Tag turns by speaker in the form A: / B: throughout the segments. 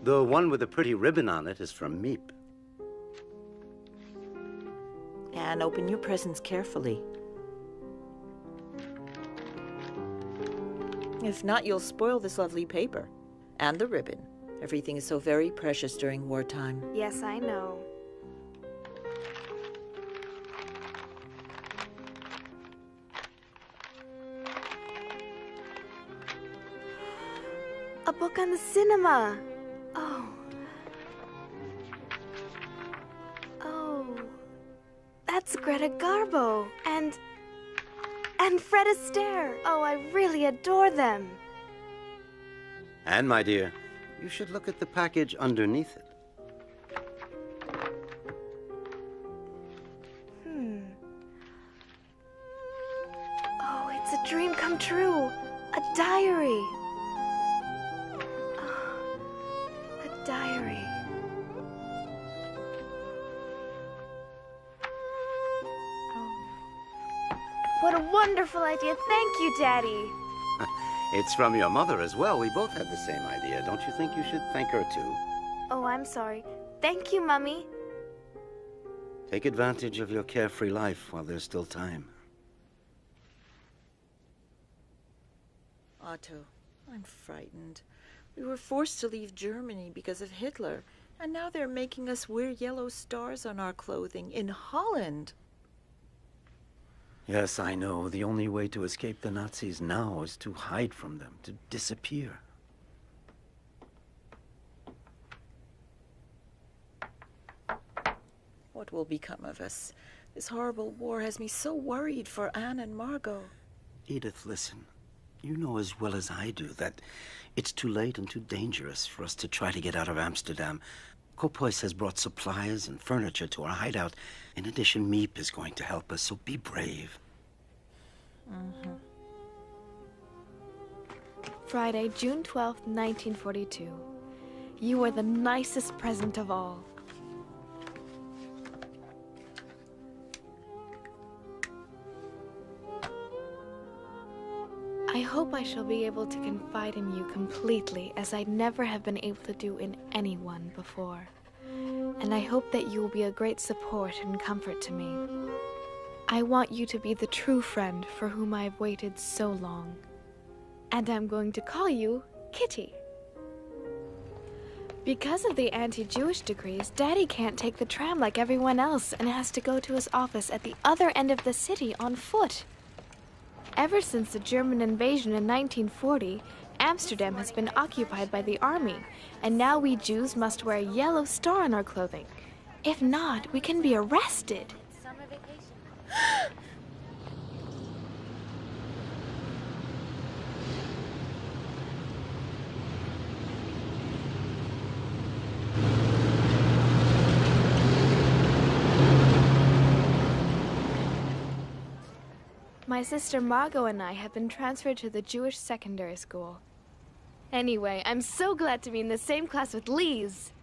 A: The one with the pretty ribbon on it is from Meep.
B: And open your presents carefully. If not, you'll spoil this lovely paper. And the ribbon. Everything is so very precious during wartime.
C: Yes, I know. A book on the cinema. Oh. Oh. That's Greta Garbo. And Fred Astaire. Oh, I really adore them.
A: And, my dear, you should look at the package underneath it.
C: Oh, it's a dream come true. A diary. A diary. Oh. What a wonderful idea. Thank you, Daddy.
A: It's from your mother as well. We both had the same idea. Don't you think you should thank her, too?
C: Oh, I'm sorry. Thank you, Mummy.
A: Take advantage of your carefree life while there's still time.
B: Otto, I'm frightened. We were forced to leave Germany because of Hitler, and now they're making us wear yellow stars on our clothing in Holland.
A: Yes, I know. The only way to escape the Nazis now is to hide from them, to disappear.
B: What will become of us? This horrible war has me so worried for Anne and Margot.
A: Edith, listen. You know as well as I do that it's too late and too dangerous for us to try to get out of Amsterdam. Kopois has brought supplies and furniture to our hideout. In addition, Meep is going to help us, so be brave.
C: Friday, June 12th, 1942. You are the nicest present of all. I hope I shall be able to confide in you completely as I never have been able to do in anyone before. And I hope that you will be a great support and comfort to me. I want you to be the true friend for whom I have waited so long. And I'm going to call you Kitty. Because of the anti-Jewish decrees, Daddy can't take the tram like everyone else and has to go to his office at the other end of the city on foot. Ever since the German invasion in 1940, Amsterdam has been occupied by the army, and now we Jews must wear a yellow star on our clothing. If not, we can be arrested.
D: Summer vacation.
C: My sister Margot and I have been transferred to the Jewish secondary school. Anyway, I'm so glad to be in the same class with Lise.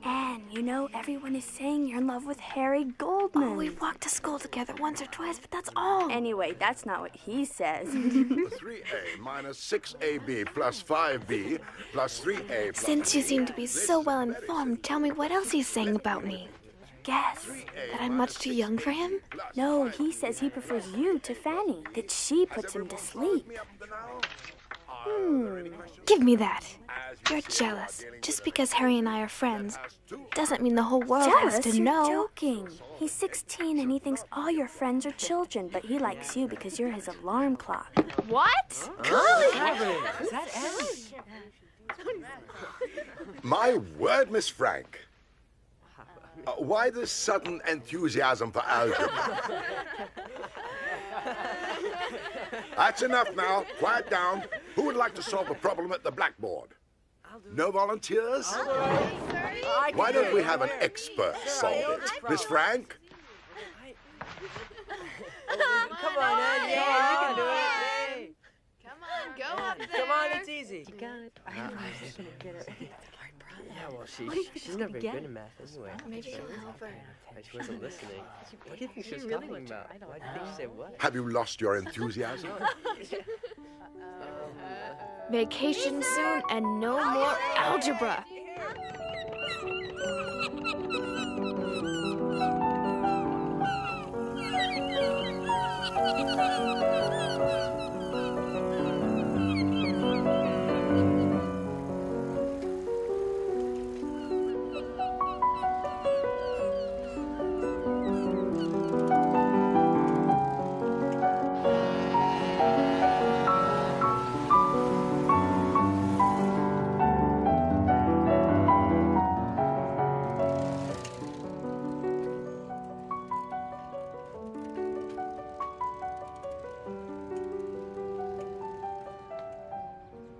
D: Anne, you know, everyone is saying you're in love with Harry Goldman.
C: Oh, we walked to school together once or twice, but that's all.
D: Anyway, that's not what he says.
E: 3A minus 6AB plus 5B plus 3A plus...
C: Since you seem to be so well informed, tell me what else he's saying about me.
D: Guess.
C: That I'm much too young for him?
D: No, he says he prefers you to Fanny, that she puts him to sleep.
C: Give me that. You're jealous. Just because Harry and I are friends doesn't mean the whole world has to
D: You're
C: know.
D: joking. He's 16 and he thinks all your friends are children, but he likes you because you're his alarm clock.
C: What?
F: Is that Anne?
E: My word, Miss Frank. Why this sudden enthusiasm for algebra? That's enough now. Quiet down. Who would like to solve the problem at the blackboard? No volunteers? Why don't we have an expert solve it? Miss Frank?
F: Come on, Anne. Yeah, you can do it.
C: Come on. Go up there.
F: Come on, it's easy.
G: You got it.
F: Yeah, well, she's not very good at math anyway.
C: Maybe she'll help her.
F: She wasn't listening. What do you think she was talking about? Why do you think she said what?
E: Have you lost your enthusiasm?
C: Vacation soon and no more algebra.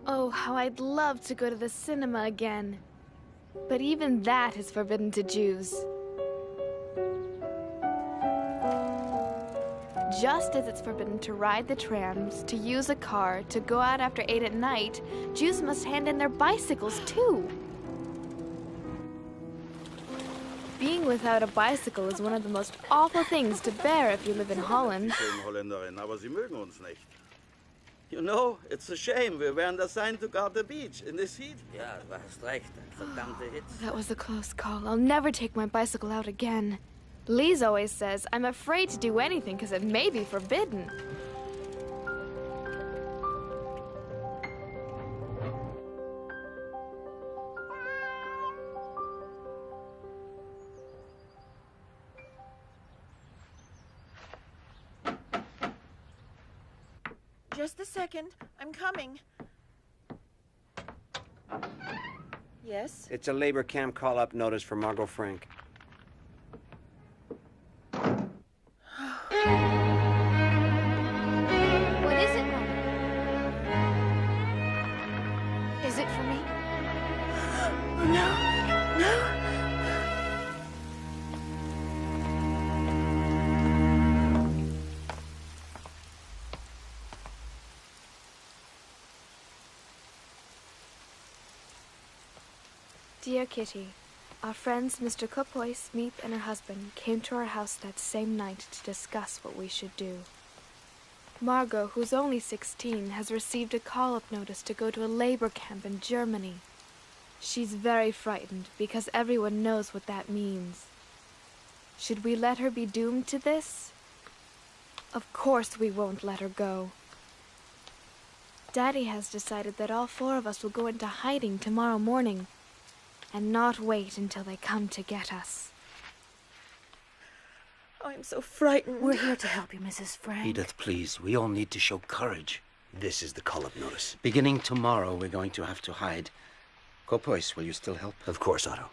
C: Oh, how I'd love to go to the cinema again. But even that is forbidden to Jews. Just as it's forbidden to ride the trams, to use a car, to go out after 8 at night, Jews must hand in their bicycles too. Being without a bicycle is one of the most awful things to bear if you live in Holland.
H: Holländerin, aber sie mögen uns nicht. You know, it's a shame. We weren't assigned to guard the beach in this heat.
A: Ja, du hast recht. Verdammte Hitze.
C: That was a close call. I'll never take my bicycle out again. Lise always says I'm afraid to do anything because it may be forbidden.
B: Just a second. I'm coming. Yes?
I: It's a labor camp call-up notice for Margot Frank.
C: What is it, Mom? Is it for me?
B: No. No.
C: Dear Kitty, our friends Mr. Kopoy, Smeep, and her husband came to our house that same night to discuss what we should do. Margot, who's only 16, has received a call-up notice to go to a labor camp in Germany. She's very frightened because everyone knows what that means. Should we let her be doomed to this? Of course we won't let her go. Daddy has decided that all 4 of us will go into hiding tomorrow morning and not wait until they come to get us.
B: Oh, I'm so frightened.
G: We're here to help you, Mrs. Frank.
A: Edith, please. We all need to show courage.
I: This is the call-up notice.
A: Beginning tomorrow, we're going to have to hide. Kopois, will you still help?
I: Of course, Otto.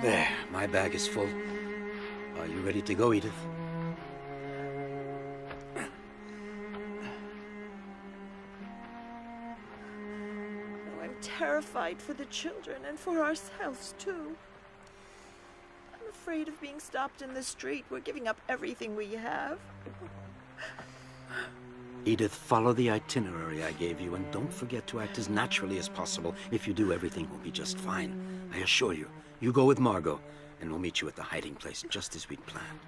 A: There, my bag is full. Are you ready to go, Edith?
B: Oh, I'm terrified for the children and for ourselves, too. I'm afraid of being stopped in the street. We're giving up everything we have.
A: Edith, follow the itinerary I gave you, and don't forget to act as naturally as possible. If you do, everything will be just fine. I assure you. You go with Margot, and we'll meet you at the hiding place, just as we'd planned.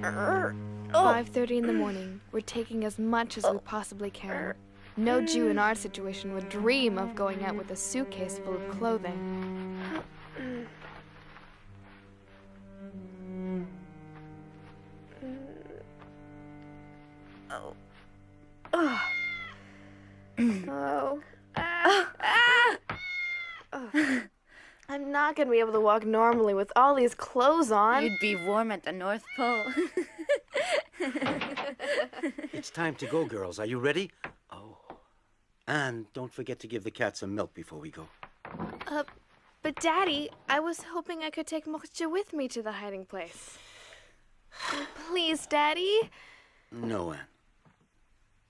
A: There.
C: 5:30 in the morning. We're taking as much as we possibly can. No Jew in our situation would dream of going out with a suitcase full of clothing. I'm not gonna be able to walk normally with all these clothes on.
G: You'd be warm at the North Pole.
A: It's time to go, girls. Are you ready? Oh. And don't forget to give the cat some milk before we go.
C: But Daddy, I was hoping I could take Moksha with me to the hiding place. Please, Daddy.
A: No, Anne.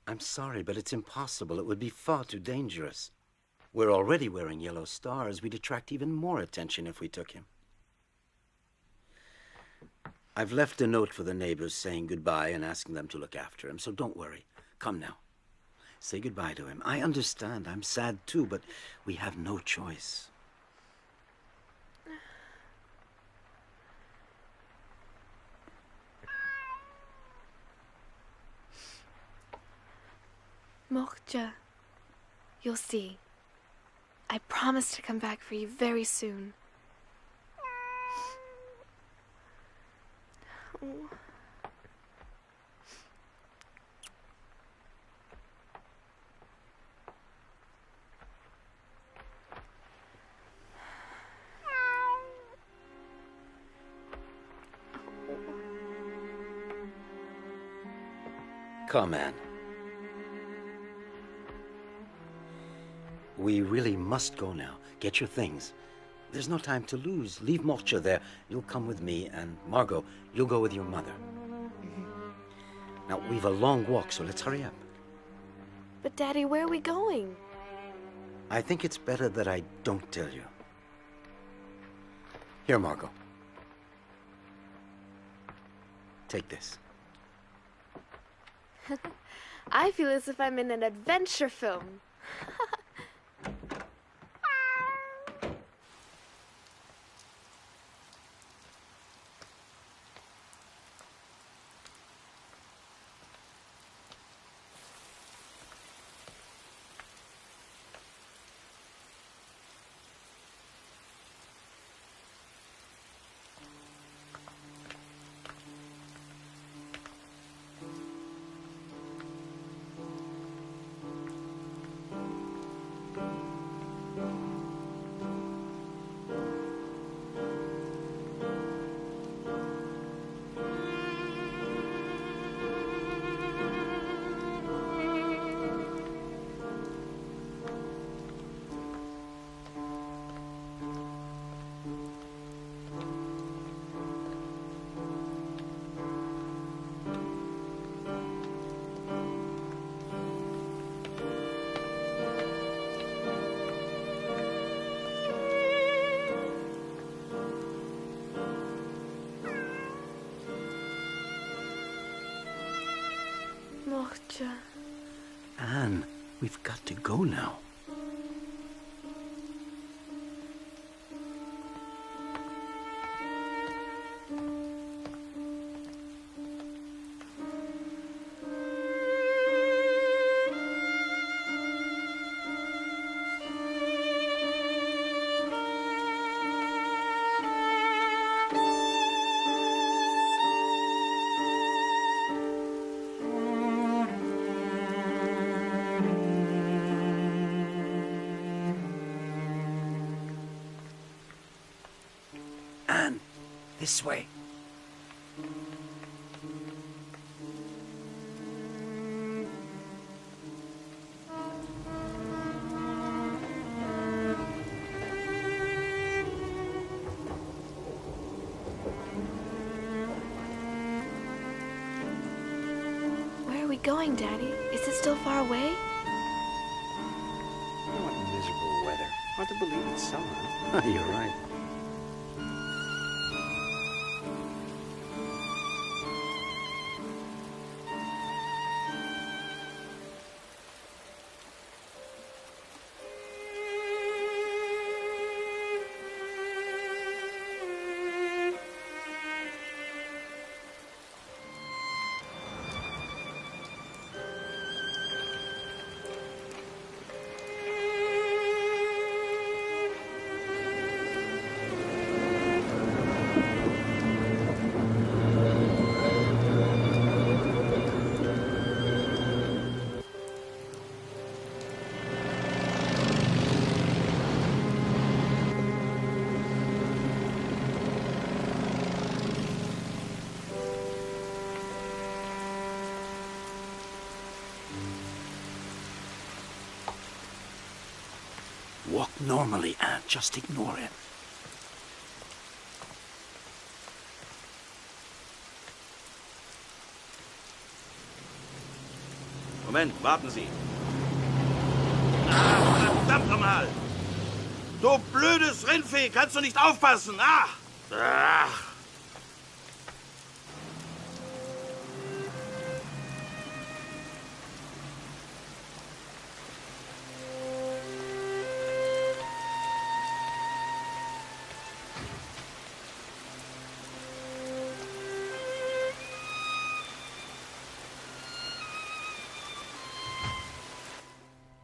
A: I'm sorry, but it's impossible. It would be far too dangerous. We're already wearing yellow stars. We'd attract even more attention if we took him. I've left a note for the neighbors saying goodbye and asking them to look after him, so don't worry. Come now. Say goodbye to him. I understand. I'm sad too, but we have no choice.
C: Mochtja, you'll see. I promise to come back for you very soon. Oh.
A: Come, Anne. We really must go now. Get your things. There's no time to lose. Leave Mochtja there. You'll come with me, and Margot, you'll go with your mother. Now, we've a long walk, so let's hurry up.
C: But, Daddy, where are we going?
A: I think it's better that I don't tell you. Here, Margot. Take this.
C: I feel as if I'm in an adventure film. Mochtja.
A: Anne, we've got to go now. Anne, this way.
C: Where are we going, Daddy? Is it still far away?
I: What miserable weather. Hard to believe it's summer.
A: You're right. Walk normally, Anne. Just ignore him.
H: Moment, warten Sie. Verdammt nochmal! Du blödes Rindvieh, kannst du nicht aufpassen? Ach! Ach!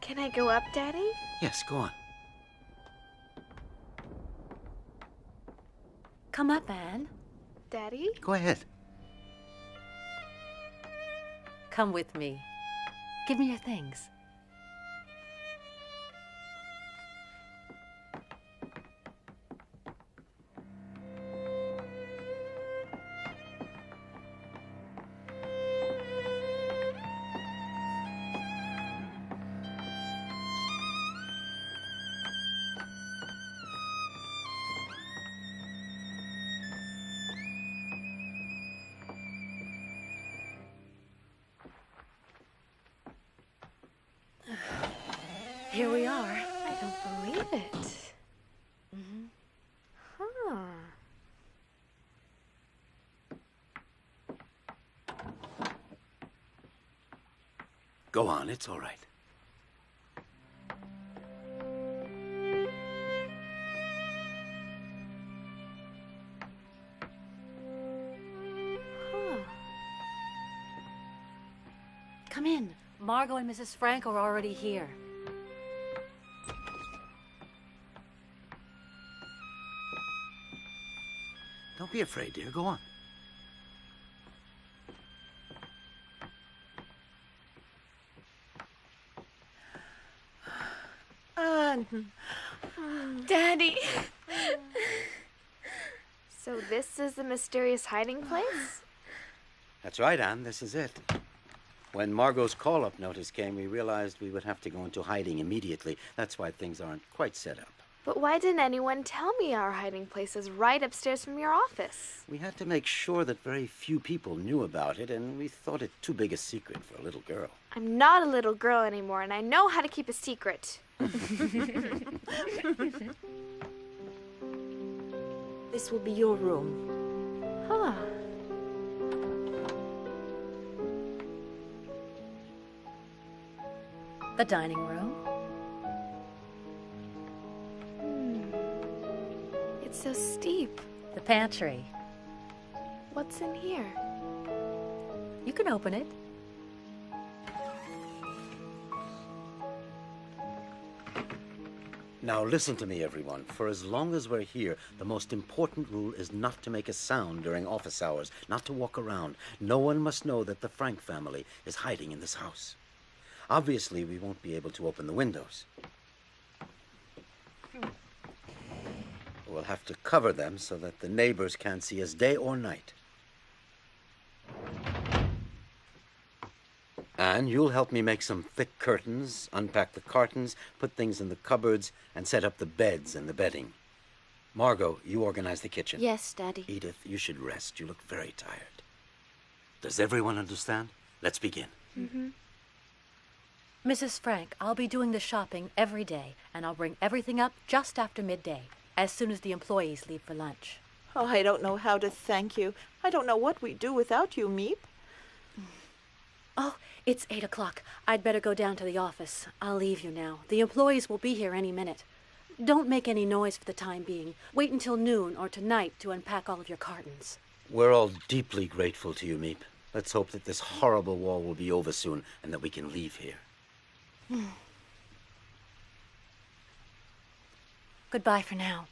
C: Can I go up, Daddy?
A: Yes, go on.
G: Come up, Anne.
C: Daddy?
A: Go ahead.
G: Come with me. Give me your things. Here we are.
C: I don't believe it. Huh.
A: Go on, it's all right.
C: Huh.
G: Come in. Margot and Mrs. Frank are already here.
A: Don't be afraid, dear. Go on.
C: Daddy! So this is the mysterious hiding place?
A: That's right, Anne. This is it. When Margot's call-up notice came, we realized we would have to go into hiding immediately. That's why things aren't quite set up.
C: But why didn't anyone tell me our hiding place is right upstairs from your office?
A: We had to make sure that very few people knew about it, and we thought it too big a secret for a little girl.
C: I'm not a little girl anymore, and I know how to keep a secret.
B: This will be your room.
C: Huh.
G: The dining room.
C: It's so steep.
G: The pantry.
C: What's in here?
G: You can open it.
A: Now listen to me, everyone. For as long as we're here, the most important rule is not to make a sound during office hours, not to walk around. No one must know that the Frank family is hiding in this house. Obviously, we won't be able to open the windows. We'll have to cover them so that the neighbors can't see us day or night. And you'll help me make some thick curtains, unpack the cartons, put things in the cupboards, and set up the beds and the bedding. Margot, you organize the kitchen.
D: Yes, Daddy.
A: Edith, you should rest. You look very tired. Does everyone understand? Let's begin.
C: Mm-hmm.
G: Mrs. Frank, I'll be doing the shopping every day, and I'll bring everything up just after midday, as soon as the employees leave for lunch.
B: Oh, I don't know how to thank you. I don't know what we'd do without you, Meep.
G: Oh, it's 8 o'clock. I'd better go down to the office. I'll leave you now. The employees will be here any minute. Don't make any noise for the time being. Wait until noon or tonight to unpack all of your cartons.
A: We're all deeply grateful to you, Meep. Let's hope that this horrible war will be over soon and that we can leave here.
G: Goodbye for now.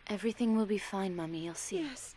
D: Everything will be fine, Mommy. You'll see.
B: Yes.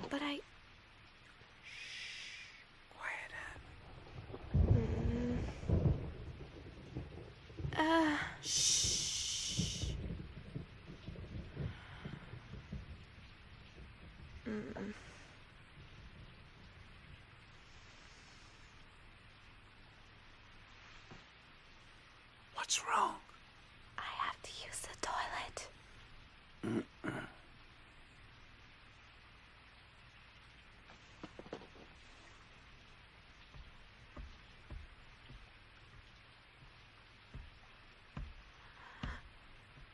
C: But I...
A: Quiet, Anne.
B: Shh.
A: What's wrong?
C: I have to use the toilet.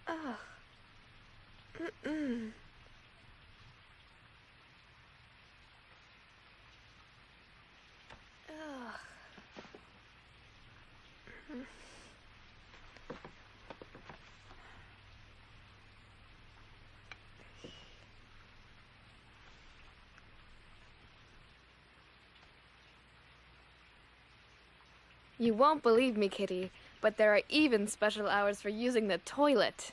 C: Ugh. Mm-mm. Ugh. You won't believe me, Kitty, but there are even special hours for using the toilet.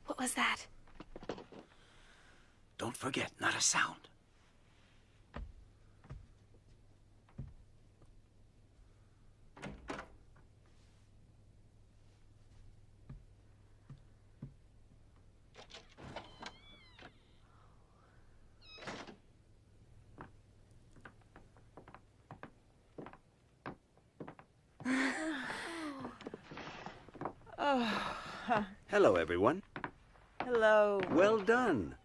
C: What was that?
A: Don't forget, not a sound.
I: Hello, everyone.
B: Hello.
I: Well done.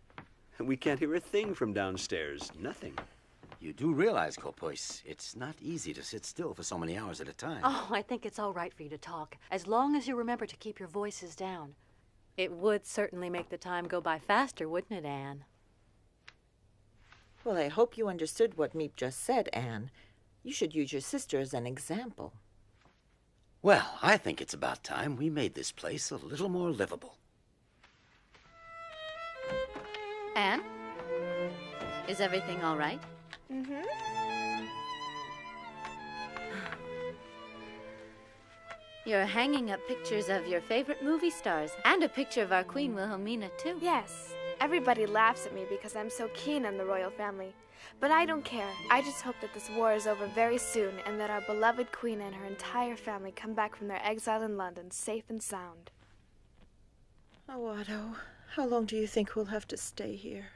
I: We can't hear a thing from downstairs. Nothing.
A: You do realize, Kopois, it's not easy to sit still for so many hours at a time.
G: Oh, I think it's all right for you to talk, as long as you remember to keep your voices down. It would certainly make the time go by faster, wouldn't it, Anne?
B: Well, I hope you understood what Meep just said, Anne. You should use your sister as an example.
A: Well, I think it's about time we made this place a little more livable.
G: Anne? Is everything all right?
C: Mm-hmm.
G: You're hanging up pictures of your favorite movie stars, and a picture of our Queen Wilhelmina, too.
C: Yes. Everybody laughs at me because I'm so keen on the royal family. But I don't care. I just hope that this war is over very soon and that our beloved queen and her entire family come back from their exile in London safe and sound.
B: Oh, Otto, how long do you think we'll have to stay here?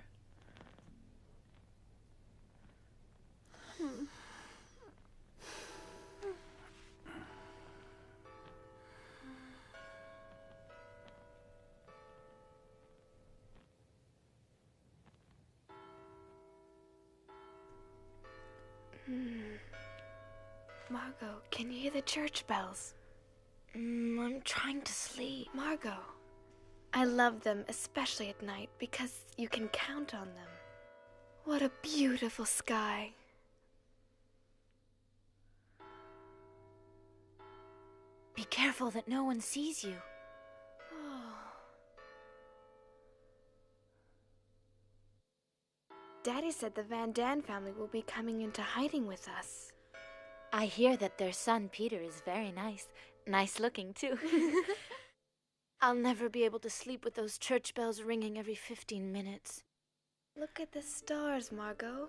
C: Margot, can you hear the church bells?
D: I'm trying to sleep.
C: Margot, I love them, especially at night, because you can count on them. What a beautiful sky.
D: Be careful that no one sees you.
C: Daddy said the Van Daan family will be coming into hiding with us.
D: I hear that their son Peter is very nice. Nice looking, too. I'll never be able to sleep with those church bells ringing every 15 minutes.
C: Look at the stars, Margot.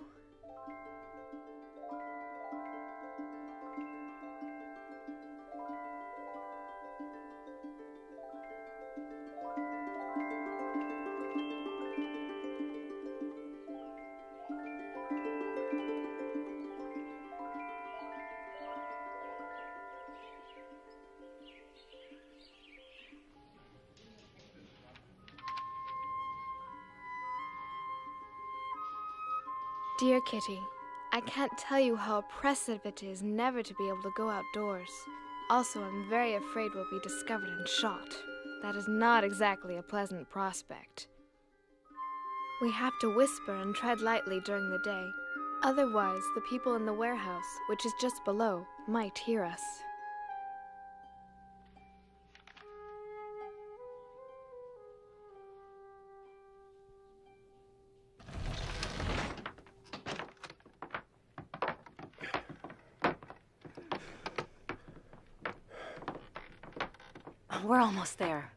C: Dear Kitty, I can't tell you how oppressive it is never to be able to go outdoors. Also, I'm very afraid we'll be discovered and shot. That is not exactly a pleasant prospect. We have to whisper and tread lightly during the day. Otherwise, the people in the warehouse, which is just below, might hear us.
G: We're almost there.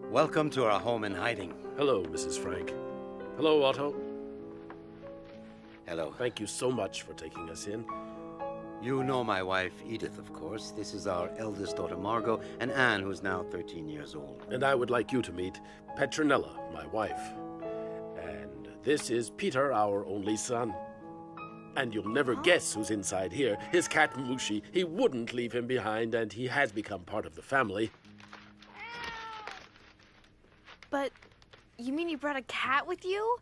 A: Welcome to our home in hiding.
J: Hello, Mrs. Frank. Hello, Otto.
A: Hello.
J: Thank you so much for taking us in.
A: You know my wife, Edith, of course. This is our eldest daughter, Margot, and Anne, who's now 13 years old.
J: And I would like you to meet Petronella, my wife. And this is Peter, our only son. And you'll never guess who's inside here. His cat, Mushi. He wouldn't leave him behind, and he has become part of the family.
C: But you mean you brought a cat with you?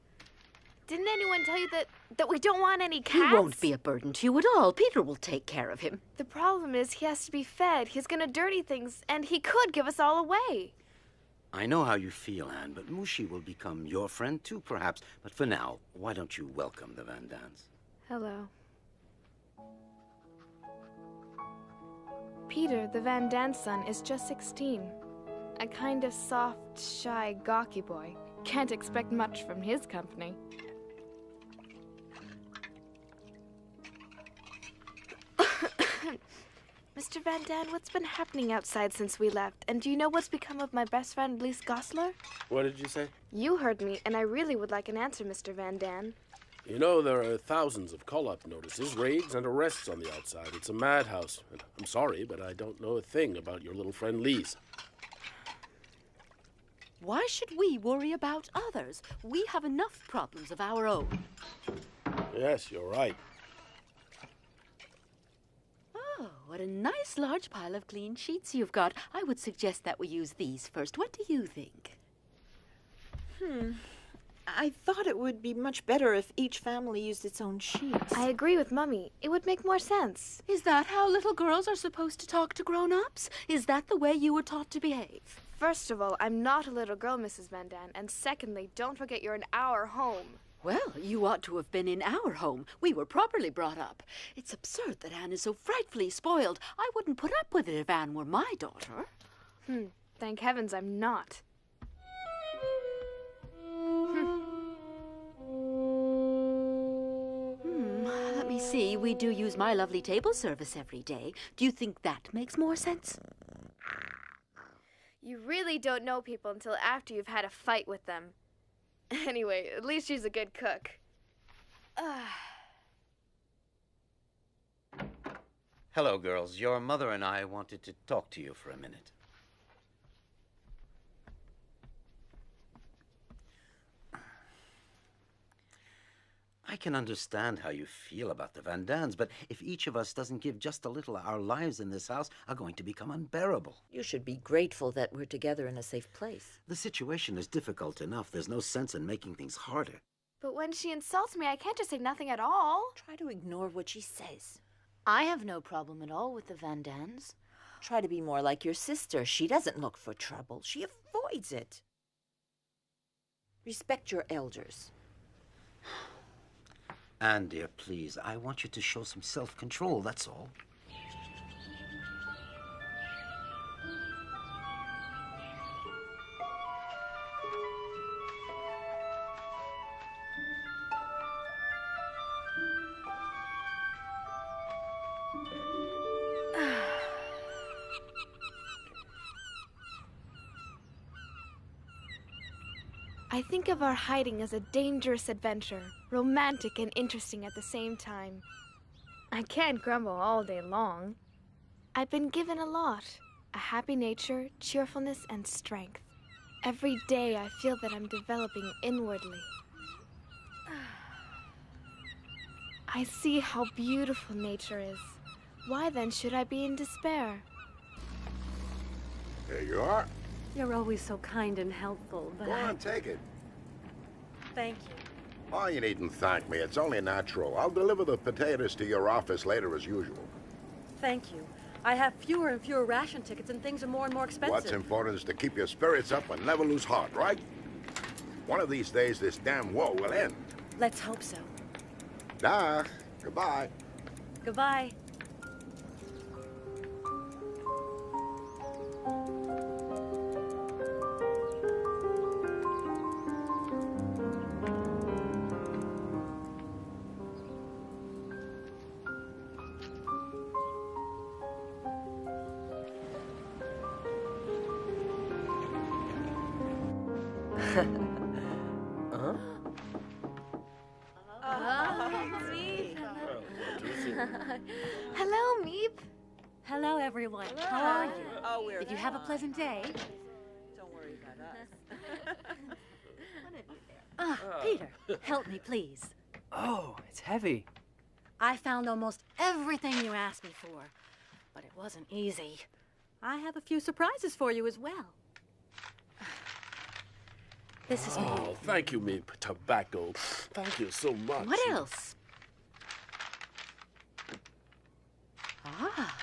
C: Didn't anyone tell you that we don't want any cats?
K: He won't be a burden to you at all. Peter will take care of him.
C: The problem is he has to be fed. He's gonna dirty things, and he could give us all away.
A: I know how you feel, Anne, but Mushi will become your friend too, perhaps. But for now, why don't you welcome the Van Dans?
C: Hello. Peter, the Van Dans son, is just 16. A kind of soft, shy, gawky boy. Can't expect much from his company. Mr. Van Daan, what's been happening outside since we left? And do you know what's become of my best friend, Lise Gosler?
J: What did you say?
C: You heard me, and I really would like an answer, Mr. Van Daan.
J: You know, there are thousands of call-up notices, raids, and arrests on the outside. It's a madhouse. And I'm sorry, but I don't know a thing about your little friend Lise.
K: Why should we worry about others? We have enough problems of our own.
J: Yes, you're right.
K: Oh, what a nice large pile of clean sheets you've got. I would suggest that we use these first. What do you think?
B: I thought it would be much better if each family used its own sheets.
C: I agree with Mummy. It would make more sense.
K: Is that how little girls are supposed to talk to grown-ups? Is that the way you were taught to behave?
C: First of all, I'm not a little girl, Mrs. Van Daan. And secondly, don't forget you're in our home.
K: Well, you ought to have been in our home. We were properly brought up. It's absurd that Anne is so frightfully spoiled. I wouldn't put up with it if Anne were my daughter.
C: Thank heavens I'm not.
K: Let me see. We do use my lovely table service every day. Do you think that makes more sense?
C: You really don't know people until after you've had a fight with them. Anyway, at least she's a good cook.
A: Hello, girls. Your mother and I wanted to talk to you for a minute. I can understand how you feel about the Van Dans, but if each of us doesn't give just a little, our lives in this house are going to become unbearable.
L: You should be grateful that we're together in a safe place.
A: The situation is difficult enough. There's no sense in making things harder.
C: But when she insults me, I can't just say nothing at all.
L: Try to ignore what she says.
D: I have no problem at all with the Van Dans.
L: Try to be more like your sister. She doesn't look for trouble. She avoids it. Respect your elders.
A: Anne, dear, please, I want you to show some self-control, that's all.
C: I think of our hiding as a dangerous adventure, romantic and interesting at the same time. I can't grumble all day long. I've been given a lot. A happy nature, cheerfulness, and strength. Every day I feel that I'm developing inwardly. I see how beautiful nature is. Why then should I be in despair?
E: There you are.
G: You're always so kind and helpful, but
E: Go on, take it.
G: Thank you.
E: Oh, you needn't thank me. It's only natural. I'll deliver the potatoes to your office later as usual.
G: Thank you. I have fewer and fewer ration tickets and things are more and more expensive.
E: What's important is to keep your spirits up and never lose heart, right? One of these days, this damn war will end.
G: Let's hope so.
E: Nah, goodbye.
G: Goodbye.
F: Huh?
C: Hello, Meep.
G: Hello, everyone. How are you? Did you have a pleasant day?
B: Don't worry about us.
G: Peter, help me, please.
F: Oh, it's heavy.
G: I found almost everything you asked me for, but it wasn't easy. I have a few surprises for you as well. This is
J: Oh, thank you, Meep. Tobacco. Thank you so much.
G: What else? Ah,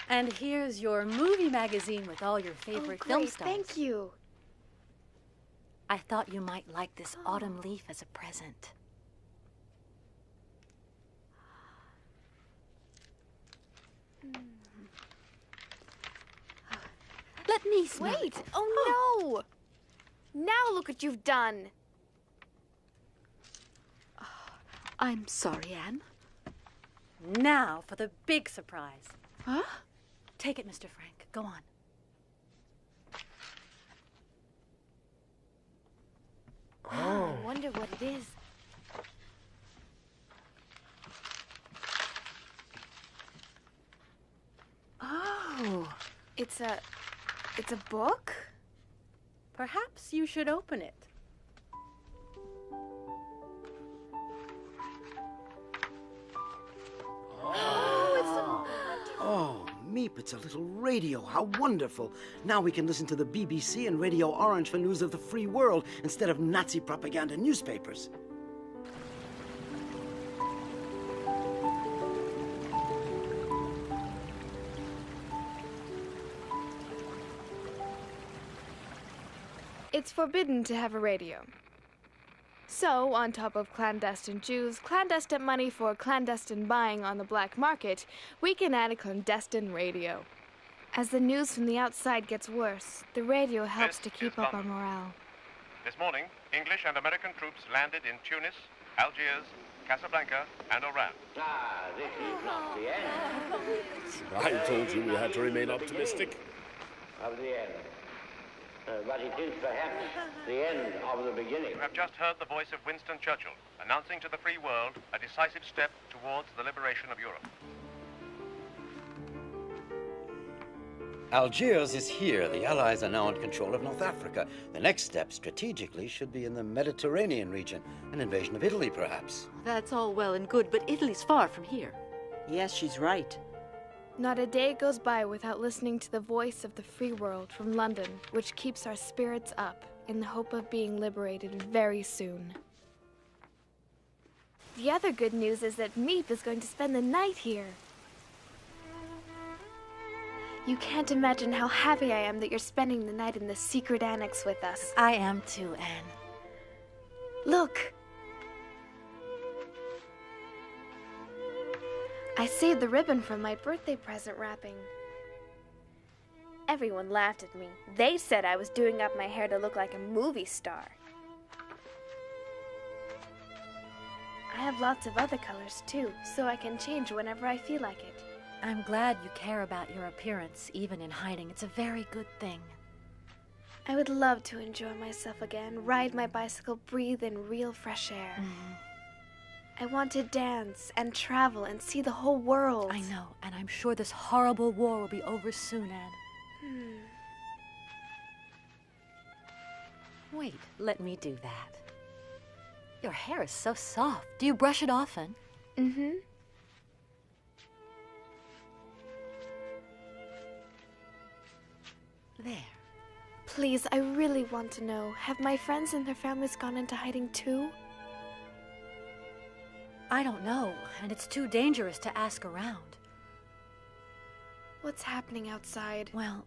G: and here's your movie magazine with all your favorite film stars.
C: Thank you.
G: I thought you might like this autumn leaf as a present. Let me smell
C: Wait.
G: it.
C: Oh, no. Now look what you've done.
K: I'm sorry, Anne.
G: Now for the big surprise.
K: Huh?
G: Take it, Mr. Frank. Go on.
C: Oh, I wonder what it is.
K: Oh.
C: It's a book?
G: Perhaps you should open it.
A: Oh, Meep, it's a little radio. How wonderful. Now we can listen to the BBC and Radio Orange for news of the free world instead of Nazi propaganda newspapers.
C: It's forbidden to have a radio. So, on top of clandestine Jews, clandestine money for clandestine buying on the black market, we can add a clandestine radio. As the news from the outside gets worse, the radio helps to keep up our morale.
M: This morning, English and American troops landed in Tunis, Algiers, Casablanca, and Oran.
N: Ah, this is not the end.
J: I told you we had to remain optimistic.
N: Of the end. But it is perhaps the end of the beginning.
M: You have just heard the voice of Winston Churchill, announcing to the free world a decisive step towards the liberation of Europe.
A: Algiers is here. The Allies are now in control of North Africa. The next step, strategically, should be in the Mediterranean region. An invasion of Italy, perhaps.
K: That's all well and good, but Italy's far from here.
L: Yes, she's right.
C: Not a day goes by without listening to the voice of the free world from London, which keeps our spirits up in the hope of being liberated very soon. The other good news is that Meep is going to spend the night here. You can't imagine how happy I am that you're spending the night in the secret annex with us.
G: I am too, Anne.
C: Look! I saved the ribbon from my birthday present wrapping. Everyone laughed at me. They said I was doing up my hair to look like a movie star. I have lots of other colors too, so I can change whenever I feel like it.
G: I'm glad you care about your appearance, even in hiding. It's a very good thing.
C: I would love to enjoy myself again, ride my bicycle, breathe in real fresh air. I want to dance and travel and see the whole world.
G: I know, and I'm sure this horrible war will be over soon, Anne. Wait, let me do that. Your hair is so soft. Do you brush it often?
C: Mm-hmm.
G: There.
C: Please, I really want to know, have my friends and their families gone into hiding too?
G: I don't know, and it's too dangerous to ask around.
C: What's happening outside?
G: Well,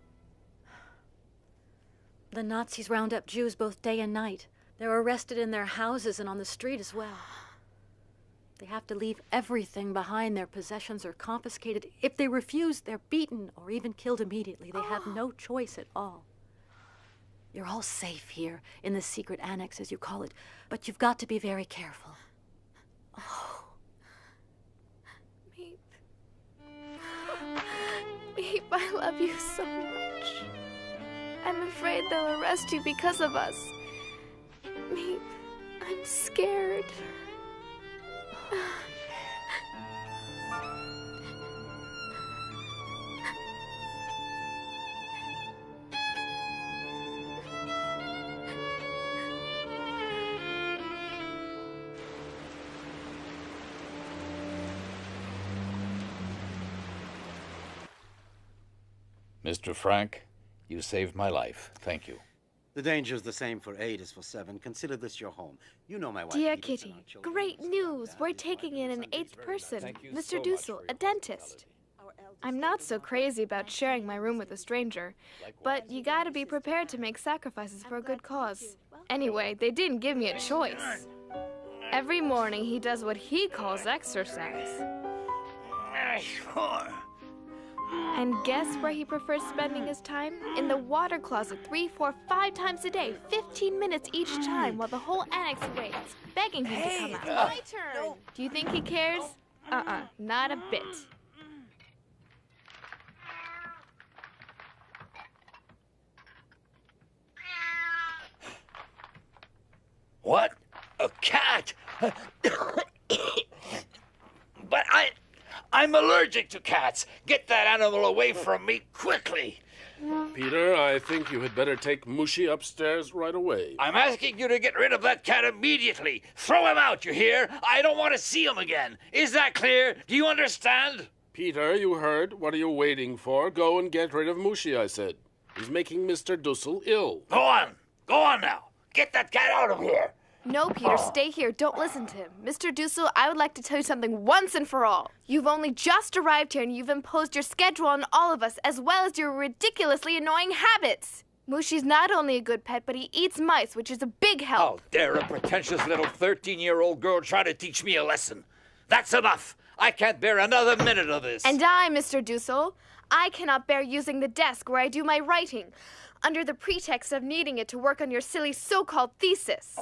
G: the Nazis round up Jews both day and night. They're arrested in their houses and on the street as well. They have to leave everything behind. Their possessions are confiscated. If they refuse, they're beaten or even killed immediately. They have no choice at all. You're all safe here, in the secret annex, as you call it, but you've got to be very careful.
C: Oh. Meep. Meep, I love you so much. I'm afraid they'll arrest you because of us. me. I'm scared.
O: Mr. Frank, you saved my life. Thank you.
A: The danger's the same for 8 as for 7. Consider this your home. You know my wife.
C: Dear
A: Edith, and
C: Kitty,
A: our children.
C: great news. We're taking in an 8th person, Mr. Dussel, a dentist. I'm not so crazy about sharing my room with a stranger, but you gotta be prepared to make sacrifices for a good cause. Anyway, they didn't give me a choice. Every morning he does what he calls exercise. And guess where he prefers spending his time? In the water closet 3, 4, 5 times a day, 15 minutes each time, while the whole annex waits, begging him to come out.
B: My turn.
C: Do you think he cares? Not a bit.
P: What? A cat? But I'm allergic to cats. Get that animal away from me quickly.
J: Peter, I think you had better take Mushi upstairs right away.
P: I'm asking you to get rid of that cat immediately. Throw him out, you hear? I don't want to see him again. Is that clear? Do you understand?
J: Peter, you heard. What are you waiting for? Go and get rid of Mushi, I said. He's making Mr. Dussel ill.
P: Go on. Go on now. Get that cat out of here.
C: No, Peter, stay here. Don't listen to him. Mr. Dussel, I would like to tell you something once and for all. You've only just arrived here and you've imposed your schedule on all of us, as well as your ridiculously annoying habits. Mushi's not only a good pet, but he eats mice, which is a big help.
P: How dare a pretentious little 13-year-old girl try to teach me a lesson? That's enough. I can't bear another minute of this.
C: And I, Mr. Dussel, I cannot bear using the desk where I do my writing, under the pretext of needing it to work on your silly so-called thesis.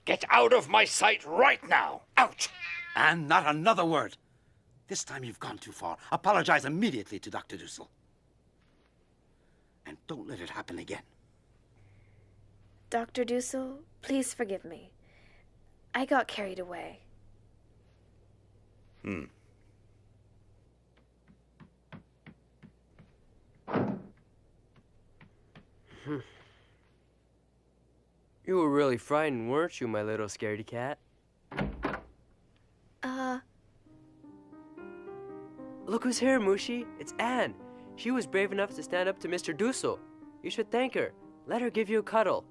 P: Get out of my sight right now. Out!
A: And not another word. This time you've gone too far. Apologize immediately to Dr. Dussel. And don't let it happen again.
C: Dr. Dussel, please forgive me. I got carried away.
F: You were really frightened, weren't you, my little scaredy cat? Look who's here, Mushi. It's Anne. She was brave enough to stand up to Mr. Dussel. You should thank her. Let her give you a cuddle.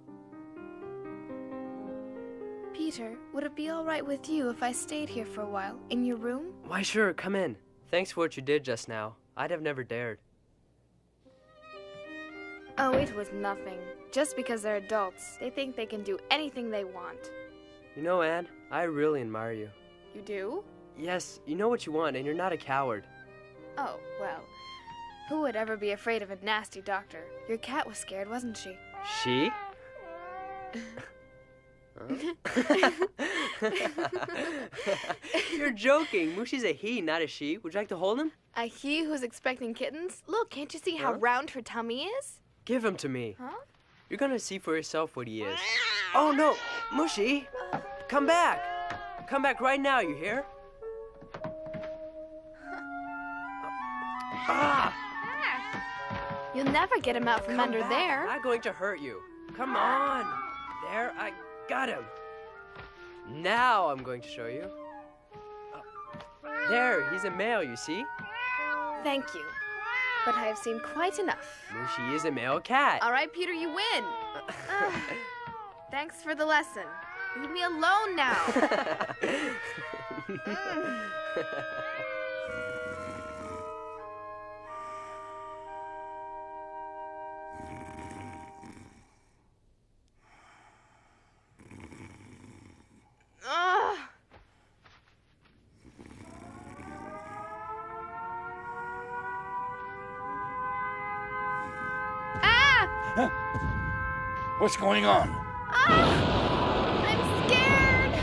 C: Peter, would it be all right with you if I stayed here for a while, in your room?
F: Why, sure, come in. Thanks for what you did just now. I'd have never dared.
C: Oh, it was nothing. Just because they're adults, they think they can do anything they want.
F: You know, Anne, I really admire you.
C: You do?
F: Yes, you know what you want, and you're not a coward.
C: Oh, well, who would ever be afraid of a nasty doctor? Your cat was scared, wasn't she?
F: She? You're joking. Mushi's a he, not a she. Would you like to hold him?
C: A he who's expecting kittens? Look, can't you see how round her tummy is?
F: Give him to me.
C: Huh?
F: You're gonna see for yourself what he is. Oh, no. Mushi! Come back! Come back right now, you hear?
C: You'll never get him out from under there.
F: I'm going to hurt you. Come on. There, I got him. Now I'm going to show you. There, he's a male, you see?
C: Thank you. But I have seen quite enough.
F: Mushi is a male cat.
C: All right, Peter, you win. Thanks for the lesson. Leave me alone now.
P: What's going on?
C: I'm scared.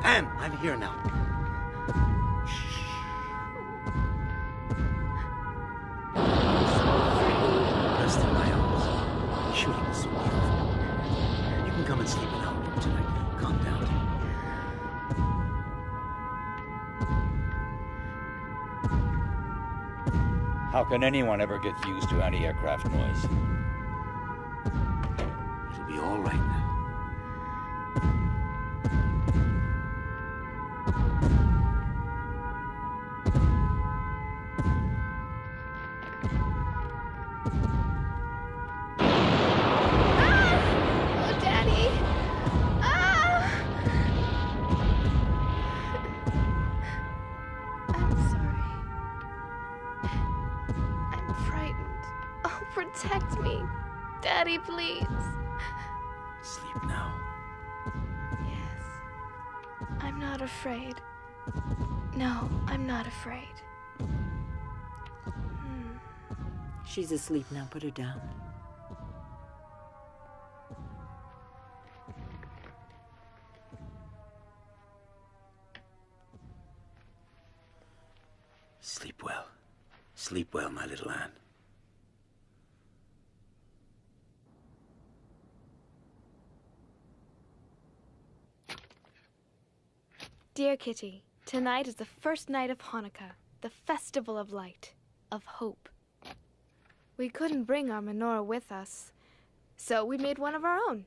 A: Anne, I'm here now.
O: How can anyone ever get used to anti-aircraft noise?
A: It'll be all right now.
C: Oh, Daddy! Ah! I'm sorry. I'm frightened. Oh, protect me. Daddy, please.
A: Sleep now.
C: Yes. I'm not afraid. No, I'm not afraid.
L: She's asleep now. Put her down.
A: Sleep well. Sleep well, my little Anne.
C: Dear Kitty, tonight is the first night of Hanukkah, the festival of light, of hope. We couldn't bring our menorah with us, so we made one of our own.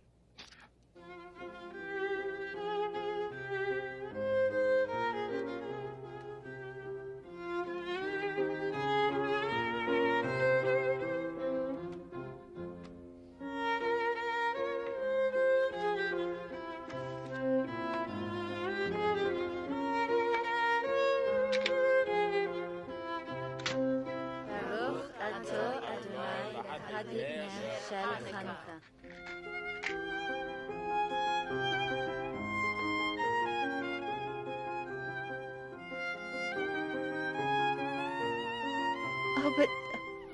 K: Oh, but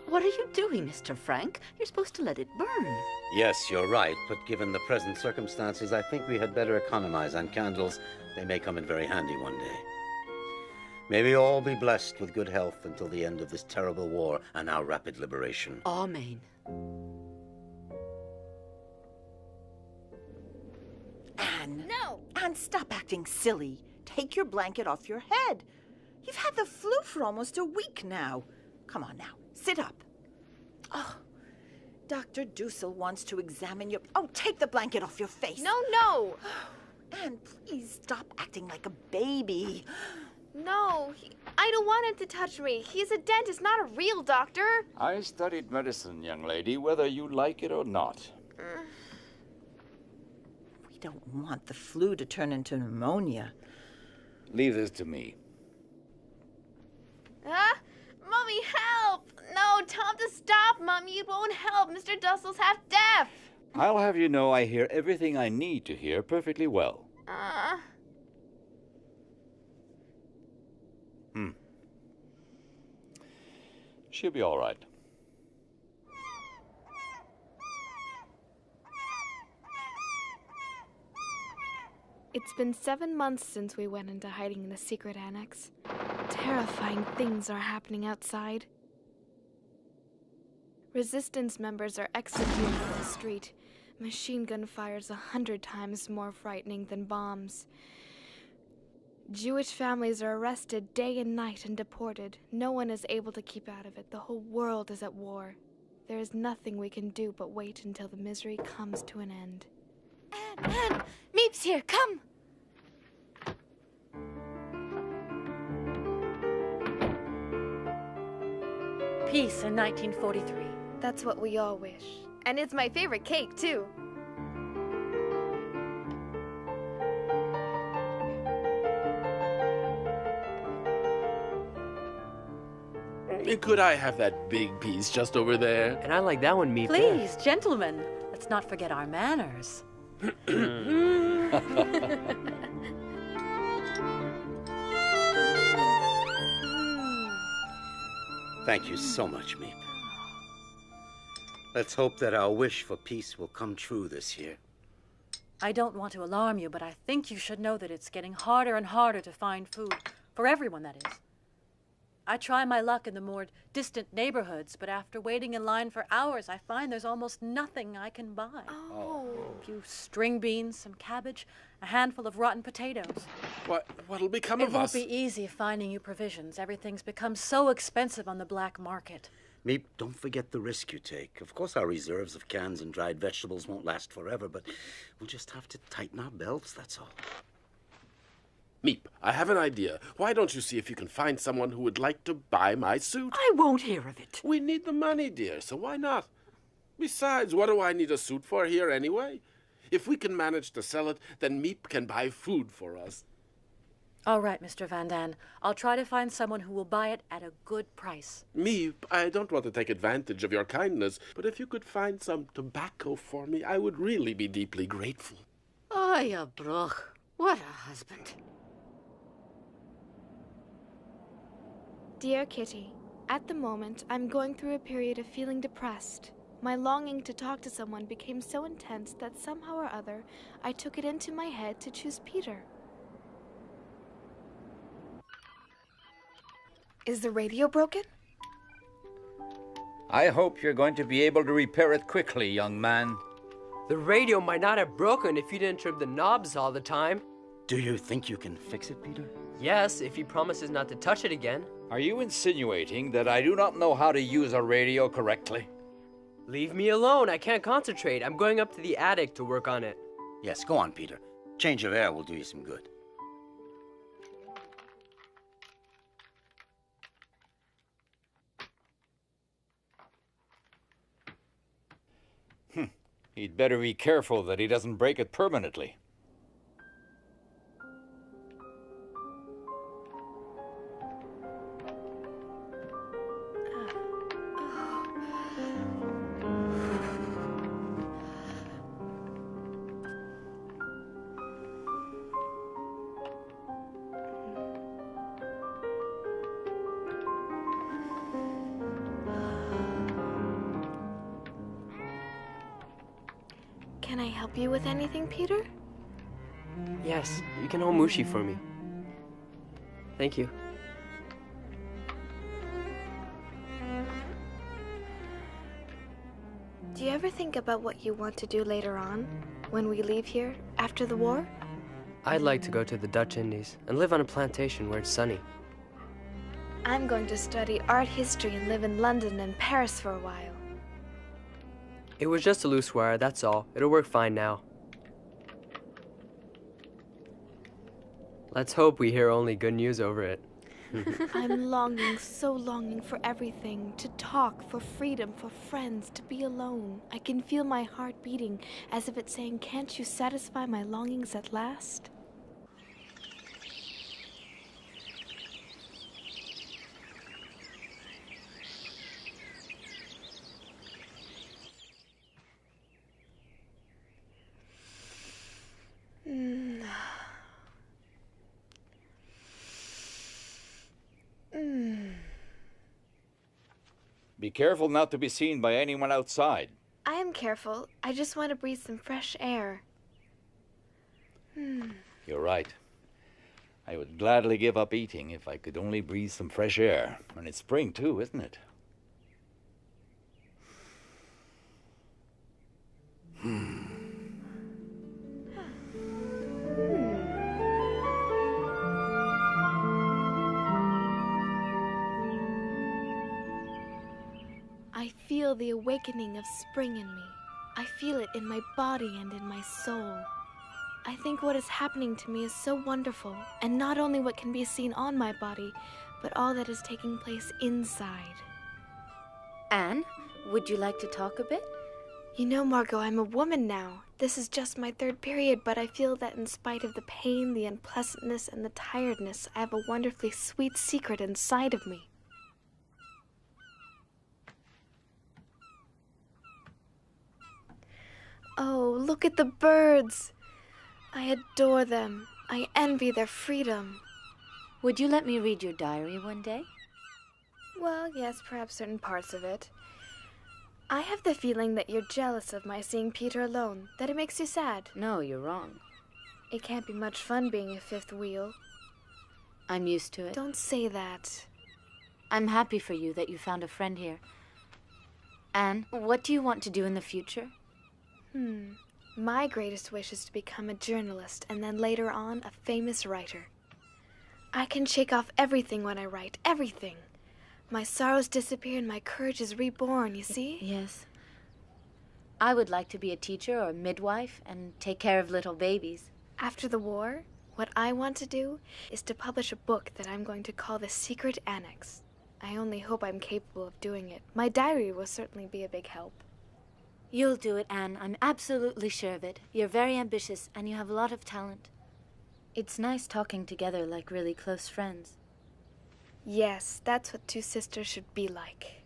K: what are you doing, Mr. Frank? You're supposed to let it burn.
A: Yes, you're right, but given the present circumstances, I think we had better economize on candles. They may come in very handy one day. May we all be blessed with good health until the end of this terrible war and our rapid liberation.
K: Amen.
B: Anne. No! Anne, stop acting silly. Take your blanket off your head. You've had the flu for almost a week now. Come on now, sit up. Oh, Dr. Dussel wants to examine your... Oh, take the blanket off your face.
C: No!
B: Anne, please stop acting like a baby.
C: No, I don't want him to touch me. He's a dentist, not a real doctor.
O: I studied medicine, young lady, whether you like it or not.
B: We don't want the flu to turn into pneumonia.
O: Leave this to me.
C: Mommy, help! No, tell him to stop, Mommy. It won't help. Mr. Dussel's half deaf.
O: I'll have you know I hear everything I need to hear perfectly well. She'll be all right.
C: It's been 7 months since we went into hiding in the secret annex. Terrifying things are happening outside. Resistance members are executed in the street. Machine gun fire's 100 times more frightening than bombs. Jewish families are arrested day and night and deported. No one is able to keep out of it. The whole world is at war. There is nothing we can do but wait until the misery comes to an end.
D: Anne! Meep's here, come!
G: Peace in 1943.
C: That's what we all wish. And it's my favorite cake, too.
J: Could I have that big piece just over there?
F: And I like that one, Meep.
G: Please, gentlemen, let's not forget our manners.
A: Thank you so much, Meep. Let's hope that our wish for peace will come true this year.
G: I don't want to alarm you, but I think you should know that it's getting harder and harder to find food. For everyone, that is. I try my luck in the more distant neighborhoods, but after waiting in line for hours, I find there's almost nothing I can buy. A few string beans, some cabbage, a handful of rotten potatoes.
J: What'll become
G: It
J: of
G: won't
J: us?
G: be easy finding you provisions. Everything's become so expensive on the black market.
A: Meep, don't forget the risk you take. Of course, our reserves of cans and dried vegetables won't last forever, but we'll just have to tighten our belts, that's all.
J: Meep, I have an idea. Why don't you see if you can find someone who would like to buy my suit?
K: I won't hear of it.
J: We need the money, dear, so why not? Besides, what do I need a suit for here anyway? If we can manage to sell it, then Meep can buy food for us.
G: All right, Mr. Van Dan. I'll try to find someone who will buy it at a good price.
J: Meep, I don't want to take advantage of your kindness, but if you could find some tobacco for me, I would really be deeply grateful.
K: Oh, you bruch. What a husband.
C: Dear Kitty, at the moment, I'm going through a period of feeling depressed. My longing to talk to someone became so intense that somehow or other, I took it into my head to choose Peter. Is the radio broken?
O: I hope you're going to be able to repair it quickly, young man.
F: The radio might not have broken if you didn't trim the knobs all the time.
A: Do you think you can fix it, Peter?
F: Yes, if he promises not to touch it again.
O: Are you insinuating that I do not know how to use a radio correctly?
F: Leave me alone. I can't concentrate. I'm going up to the attic to work on it.
A: Yes, go on, Peter. Change of air will do you some good.
O: He'd better be careful that he doesn't break it permanently.
C: Can I help you with anything, Peter?
F: Yes, you can hold Mushi for me. Thank you.
C: Do you ever think about what you want to do later on, when we leave here, after the war?
F: I'd like to go to the Dutch Indies and live on a plantation where it's sunny.
C: I'm going to study art history and live in London and Paris for a while.
F: It was just a loose wire, that's all. It'll work fine now. Let's hope we hear only good news over it.
C: I'm longing, so longing for everything. To talk, for freedom, for friends, to be alone. I can feel my heart beating as if it's saying, "Can't you satisfy my longings at last?"
O: Be careful not to be seen by anyone outside.
C: I am careful. I just want to breathe some fresh air.
O: You're right. I would gladly give up eating if I could only breathe some fresh air. And it's spring too, isn't it?
C: I feel the awakening of spring in me. I feel it in my body and in my soul. I think what is happening to me is so wonderful, and not only what can be seen on my body, but all that is taking place inside.
D: Anne, would you like to talk a bit?
C: You know, Margot, I'm a woman now. This is just my third period, but I feel that in spite of the pain, the unpleasantness, and the tiredness, I have a wonderfully sweet secret inside of me. Oh, look at the birds. I adore them. I envy their freedom.
D: Would you let me read your diary one day?
C: Well, yes, perhaps certain parts of it. I have the feeling that you're jealous of my seeing Peter alone, that it makes you sad.
D: No, you're wrong.
C: It can't be much fun being a fifth wheel.
D: I'm used to it.
C: Don't say that.
D: I'm happy for you that you found a friend here. Anne, what do you want to do in the future?
C: My greatest wish is to become a journalist and then later on a famous writer. I can shake off everything when I write, everything. My sorrows disappear and my courage is reborn, you see?
D: Yes. I would like to be a teacher or a midwife and take care of little babies.
C: After the war, what I want to do is to publish a book that I'm going to call The Secret Annex. I only hope I'm capable of doing it. My diary will certainly be a big help.
D: You'll do it, Anne. I'm absolutely sure of it. You're very ambitious and you have a lot of talent. It's nice talking together like really close friends.
C: Yes, that's what two sisters should be like.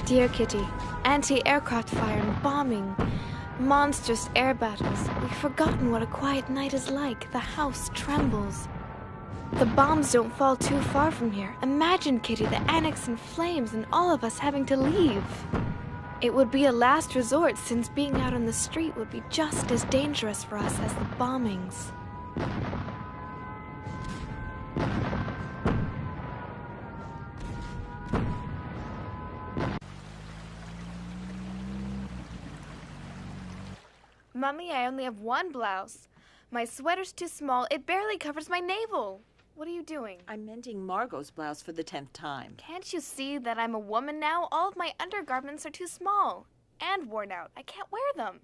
C: Dear Kitty, anti-aircraft fire and bombing, monstrous air battles. We've forgotten what a quiet night is like. The house trembles. The bombs don't fall too far from here. Imagine, Kitty, the annex in flames and all of us having to leave. It would be a last resort since being out on the street would be just as dangerous for us as the bombings. Mummy, I only have one blouse. My sweater's too small. It barely covers my navel. What are you doing?
B: I'm mending Margot's blouse for the 10th time.
C: Can't you see that I'm a woman now? All of my undergarments are too small and worn out. I can't wear them.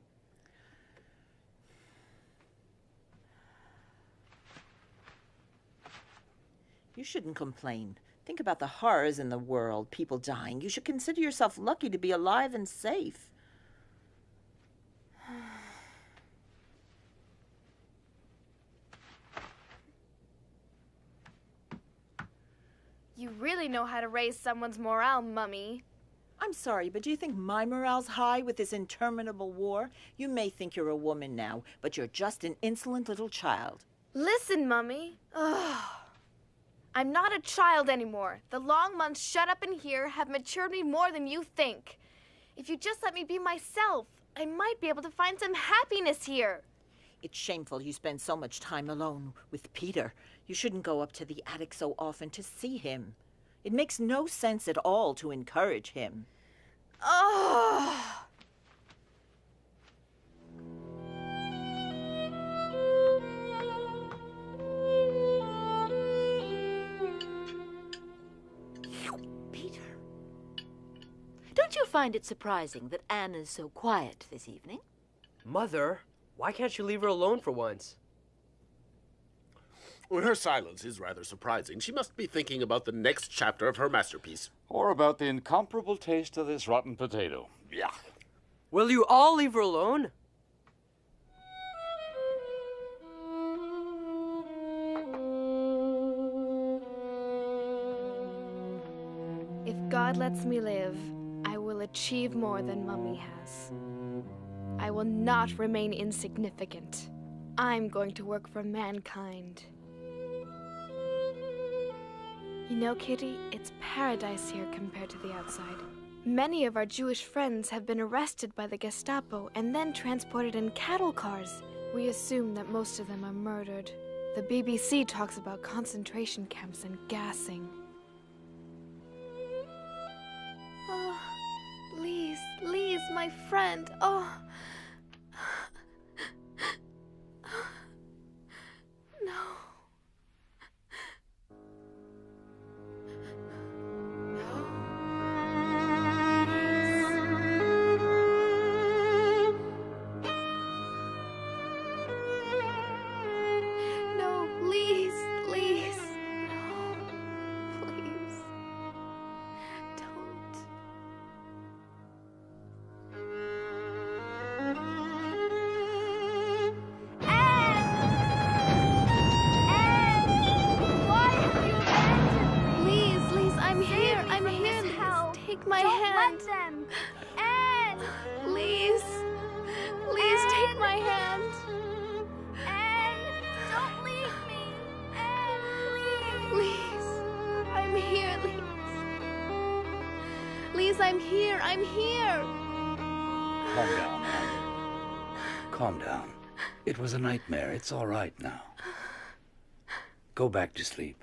B: You shouldn't complain. Think about the horrors in the world, people dying. You should consider yourself lucky to be alive and safe.
C: You really know how to raise someone's morale, Mummy.
B: I'm sorry, but do you think my morale's high with this interminable war? You may think you're a woman now, but you're just an insolent little child.
C: Listen, Mummy. Ugh. I'm not a child anymore. The long months shut up in here have matured me more than you think. If you just let me be myself, I might be able to find some happiness here.
B: It's shameful you spend so much time alone with Peter. You shouldn't go up to the attic so often to see him. It makes no sense at all to encourage him.
C: Oh!
K: Peter, don't you find it surprising that Anne is so quiet this evening?
F: Mother, why can't you leave her alone for once?
J: Well, her silence is rather surprising. She must be thinking about the next chapter of her masterpiece.
O: Or about the incomparable taste of this rotten potato. Yuck.
F: Will you all leave her alone?
C: If God lets me live, I will achieve more than Mummy has. I will not remain insignificant. I'm going to work for mankind. You know, Kitty, it's paradise here compared to the outside. Many of our Jewish friends have been arrested by the Gestapo and then transported in cattle cars. We assume that most of them are murdered. The BBC talks about concentration camps and gassing. Oh, Lise, Lise, my friend. Oh. No. No, please, please. No, please. Don't. Why have you abandoned me? Please, I'm here. I'm here. Take my hand.
Q: Don't let them. Anne!
C: my hand.
D: Anne, don't leave me. Anne, please.
C: Lise, I'm here, Lise. Lise, I'm here. I'm here.
O: Calm down, Anne. Calm down. It was a nightmare. It's all right now. Go back to sleep.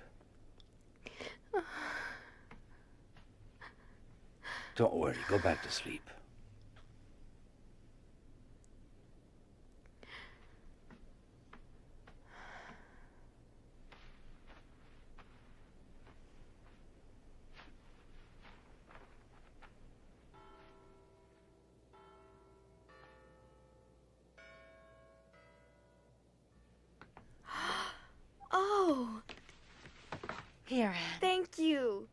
O: Don't worry. Go back to sleep.
C: Oh,
D: Here, Anne.
C: thank you.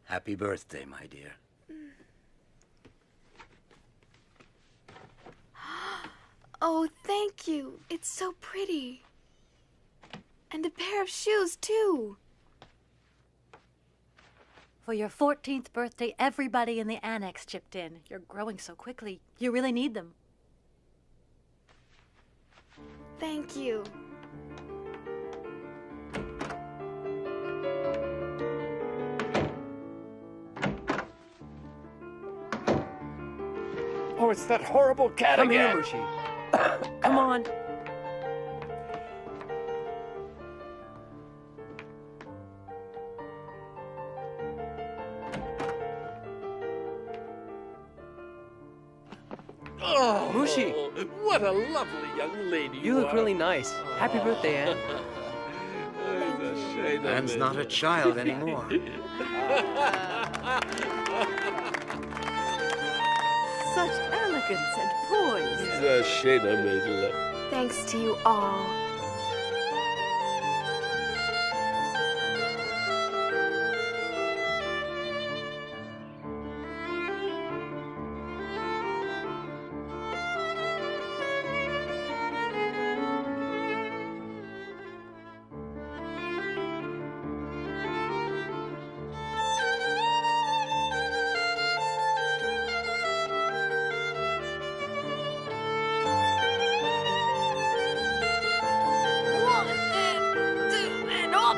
A: Happy birthday, my dear.
C: Oh, thank you. It's so pretty. And a pair of shoes, too.
G: For your 14th birthday, everybody in the annex chipped in. You're growing so quickly. You really need them.
C: Thank you.
J: Oh, it's that horrible cat
F: Come
J: again.
F: here, Mushi. Come on.
J: Oh,
F: Mushi.
J: What a lovely young lady
F: You look
J: are.
F: really nice. Happy birthday, Anne.
J: It's a shame of
A: Anne's
J: it.
A: not a child anymore.
K: Such elegance and poise.
J: It's a shame I made love.
C: Thanks to you all. One and two and up.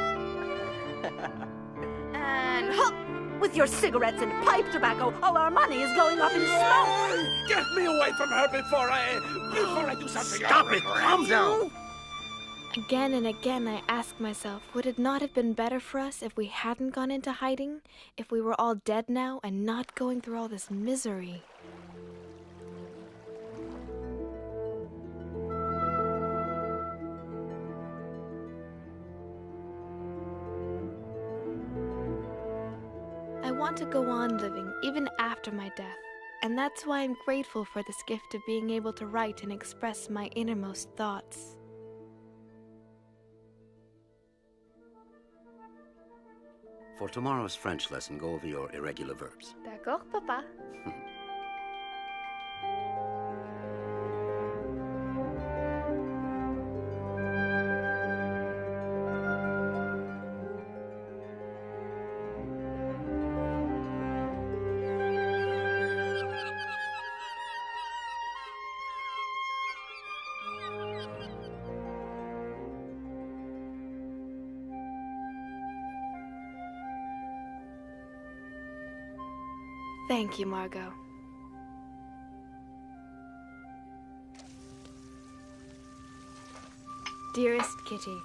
C: And hop.
B: With your cigarettes and pipe tobacco, all our money is going up in smoke.
J: Get me away from her before I do something.
A: Stop it! Calm down!
C: Again and again I ask myself, would it not have been better for us if we hadn't gone into hiding? If we were all dead now and not going through all this misery? I want to go on living even after my death, and that's why I'm grateful for this gift of being able to write and express my innermost thoughts.
A: For tomorrow's French lesson, go over your irregular verbs.
C: D'accord, Papa. Thank you, Margot. Dearest Kitty,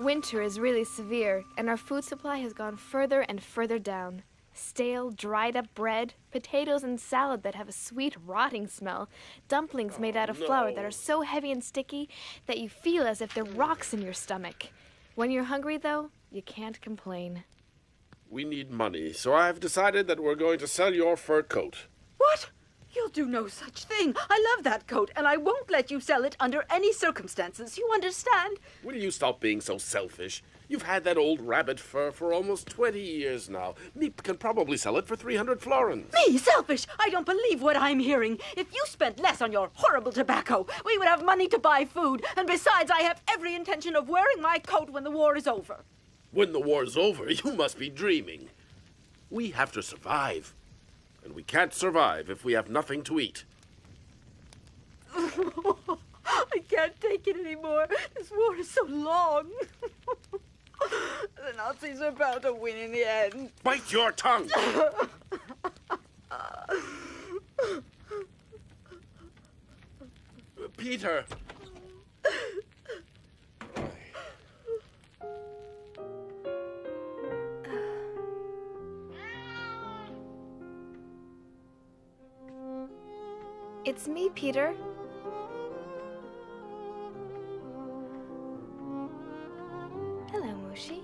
C: winter is really severe, and our food supply has gone further and further down. Stale, dried-up bread, potatoes and salad that have a sweet, rotting smell, dumplings made out of flour that are so heavy and sticky that you feel as if they're rocks in your stomach. When you're hungry, though, you can't complain.
J: We need money, so I've decided that we're going to sell your fur coat.
K: What? You'll do no such thing. I love that coat, and I won't let you sell it under any circumstances. You understand?
J: Will you stop being so selfish? You've had that old rabbit fur for almost 20 years now. Meep can probably sell it for 300 florins.
K: Me, selfish! I don't believe what I'm hearing. If you spent less on your horrible tobacco, we would have money to buy food. And besides, I have every intention of wearing my coat when the war is over.
J: When the war's over, you must be dreaming. We have to survive. And we can't survive if we have nothing to eat.
K: can't take it anymore. This war is so long. The Nazis are bound to win in the end.
J: Bite your tongue! Peter!
C: It's me, Peter. Hello, Mushi.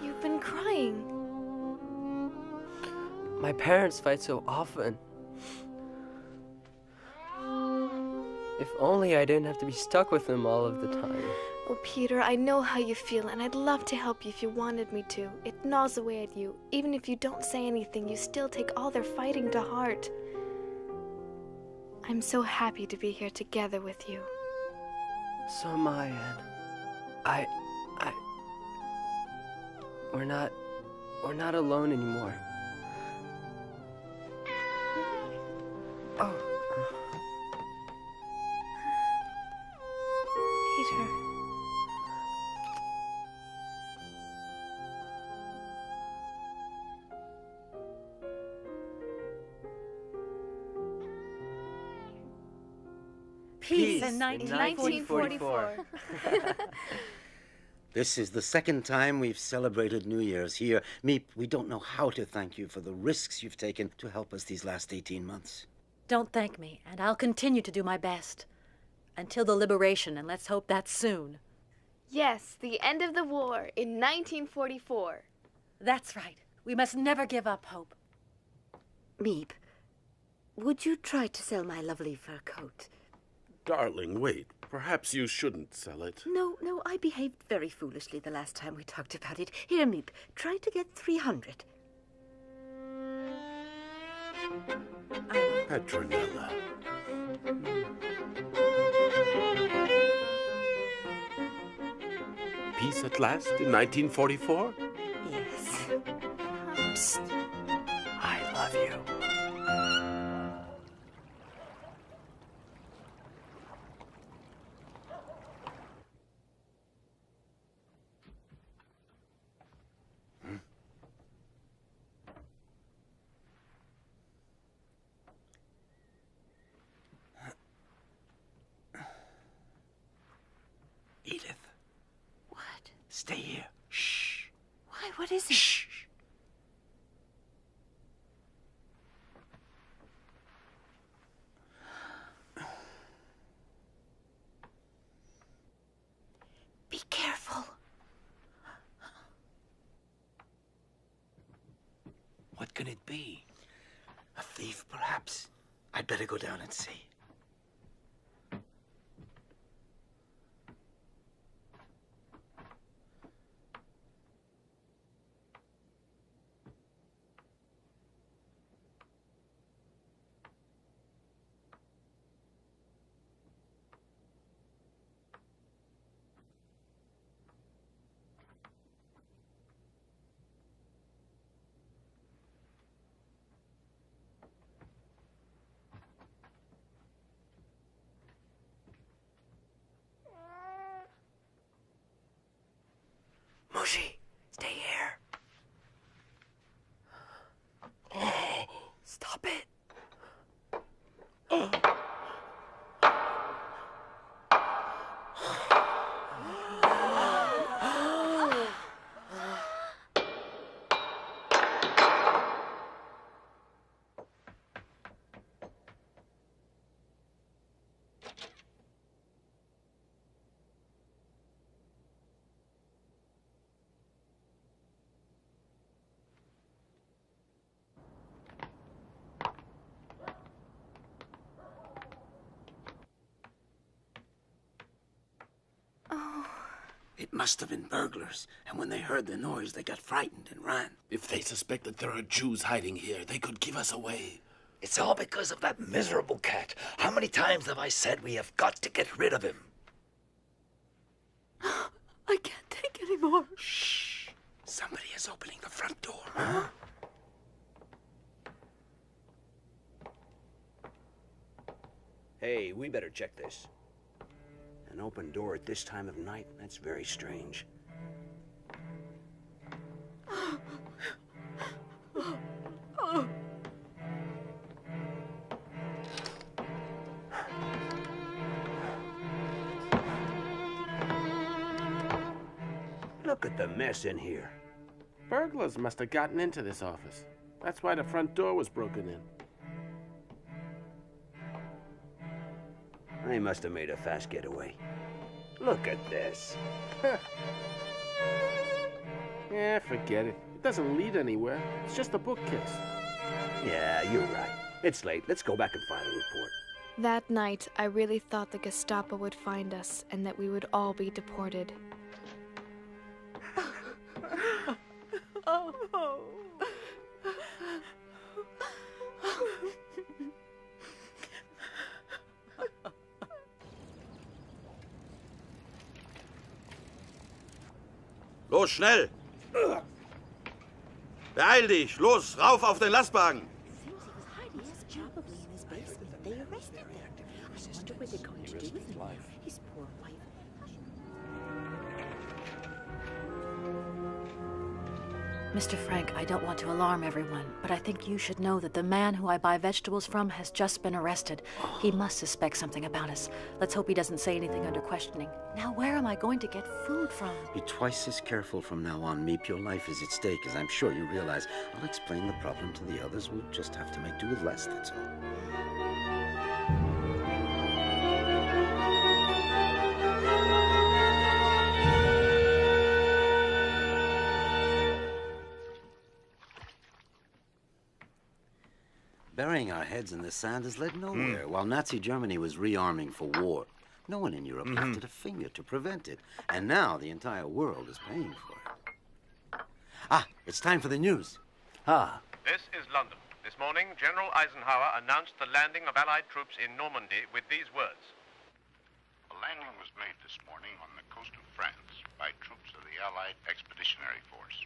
C: You've been crying.
F: My parents fight so often. If only I didn't have to be stuck with them all of the time.
C: Oh, Peter, I know how you feel, and I'd love to help you if you wanted me to. It gnaws away at you. Even if you don't say anything, you still take all their fighting to heart. I'm so happy to be here together with you.
F: So am I, Anne. We're not alone anymore. Oh.
C: Peter.
K: Peace in 1944.
A: This is the second time we've celebrated New Year's here. Meep, we don't know how to thank you for the risks you've taken to help us these last 18 months.
G: Don't thank me, and I'll continue to do my best. Until the liberation, and let's hope that's soon.
C: Yes, the end of the war in 1944.
G: That's right. We must never give up hope.
L: Meep, would you try to sell my lovely fur coat?
J: Darling, wait. Perhaps you shouldn't sell it.
L: No, I behaved very foolishly the last time we talked about it. Here, Meep, try to get 300.
J: Petronella. Peace at last in 1944?
L: Yes.
O: Psst. I love you.
A: Edith.
L: What?
A: Stay here. Shh.
L: Why? What is it?
A: Shh.
L: Be careful.
O: What can it be?
A: A thief, perhaps. I'd better go down and see.
O: Mushi, stay here. Stop it.
A: It must have been burglars, and when they heard the noise, they got frightened and ran.
J: If they suspect that there are Jews hiding here, they could give us away.
O: It's all because of that miserable cat. How many times have I said we have got to get rid of him?
K: I can't take any more.
A: Shh. Somebody is opening the front door.
O: Huh?
I: Hey, we better check this. An open door at this time of night? That's very strange. Look at the mess in here.
J: Burglars must have gotten into this office. That's why the front door was broken in.
I: They must have made a fast getaway. Look at this.
J: Yeah, forget it. It doesn't lead anywhere. It's just a bookcase.
I: Yeah, you're right. It's late. Let's go back and file a report.
C: That night, I really thought the Gestapo would find us and that we would all be deported.
H: Los, schnell! Beeil dich! Los, rauf auf den Lastwagen!
G: Mr. Frank, I don't want to alarm everyone, but I think you should know that the man who I buy vegetables from has just been arrested. He must suspect something about us. Let's hope he doesn't say anything under questioning. Now, where am I going to get food from?
A: Be twice as careful from now on, Meep. Your life is at stake, as I'm sure you realize. I'll explain the problem to the others. We'll just have to make do with less, that's all. Burying our heads in the sand has led nowhere. While Nazi Germany was rearming for war, no one in Europe lifted a finger to prevent it. And now the entire world is paying for it. Ah, it's time for the news.
M: This is London. This morning, General Eisenhower announced the landing of Allied troops in Normandy with these words.
Q: A landing was made this morning on the coast of France by troops of the Allied Expeditionary Force.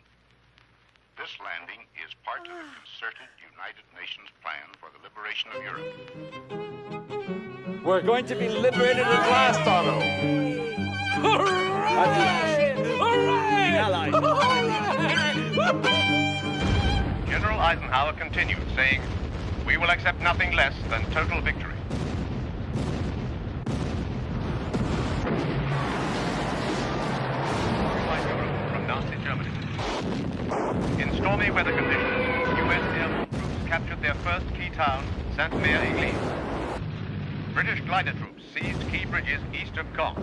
Q: This landing is part of the concerted United Nations plan for the liberation of Europe.
P: We're going to be liberated at last, Otto. Hooray! Hooray!
M: Hooray! General Eisenhower continued, saying, "We will accept nothing less than total victory." From Nazi Germany. In stormy weather conditions, U.S. airborne troops captured their first key town, Sainte-Mère-Église. British glider troops seized key bridges east of Caen.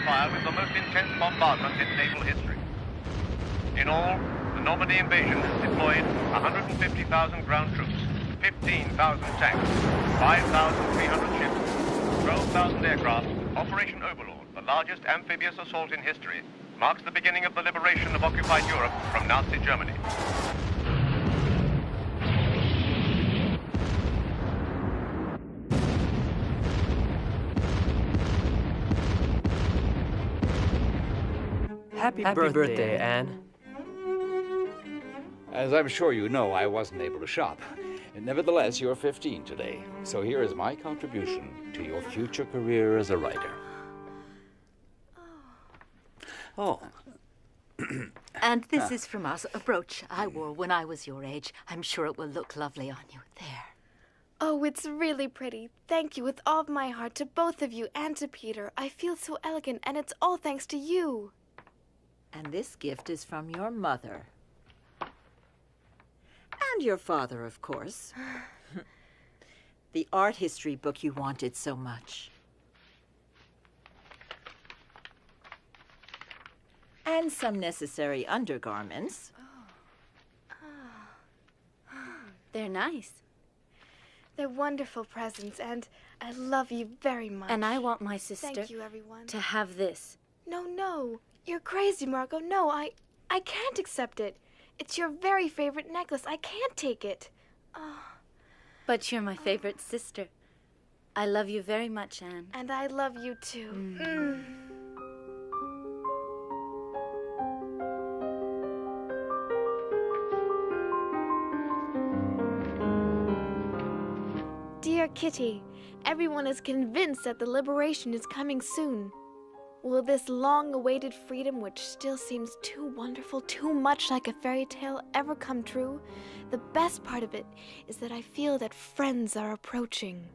M: Fire with the most intense bombardment in naval history. In all, the Normandy invasion has deployed 150,000 ground troops, 15,000 tanks, 5,300 ships, 12,000 aircraft. Operation Overlord, the largest amphibious assault in history, marks the beginning of the liberation of occupied Europe from Nazi Germany.
F: Happy birthday, Anne.
O: As I'm sure you know, I wasn't able to shop. Nevertheless, you're 15 today, so here is my contribution to your future career as a writer. Oh.
L: And this is from us, a brooch I wore when I was your age. I'm sure it will look lovely on you. There.
C: Oh, it's really pretty. Thank you with all of my heart to both of you and to Peter. I feel so elegant, and it's all thanks to you.
B: And this gift is from your mother. And your father, of course. The art history book you wanted so much. And some necessary undergarments.
D: They're nice.
C: They're wonderful presents, and I love you very much.
D: And I want my sister
C: Thank you, everyone.
D: to have this.
C: No. You're crazy, Margot. No, I can't accept it. It's your very favorite necklace. I can't take it.
D: But you're my favorite sister. I love you very much, Anne.
C: And I love you, too. Dear Kitty, everyone is convinced that the liberation is coming soon. Will this long-awaited freedom, which still seems too wonderful, too much like a fairy tale, ever come true? The best part of it is that I feel that friends are approaching.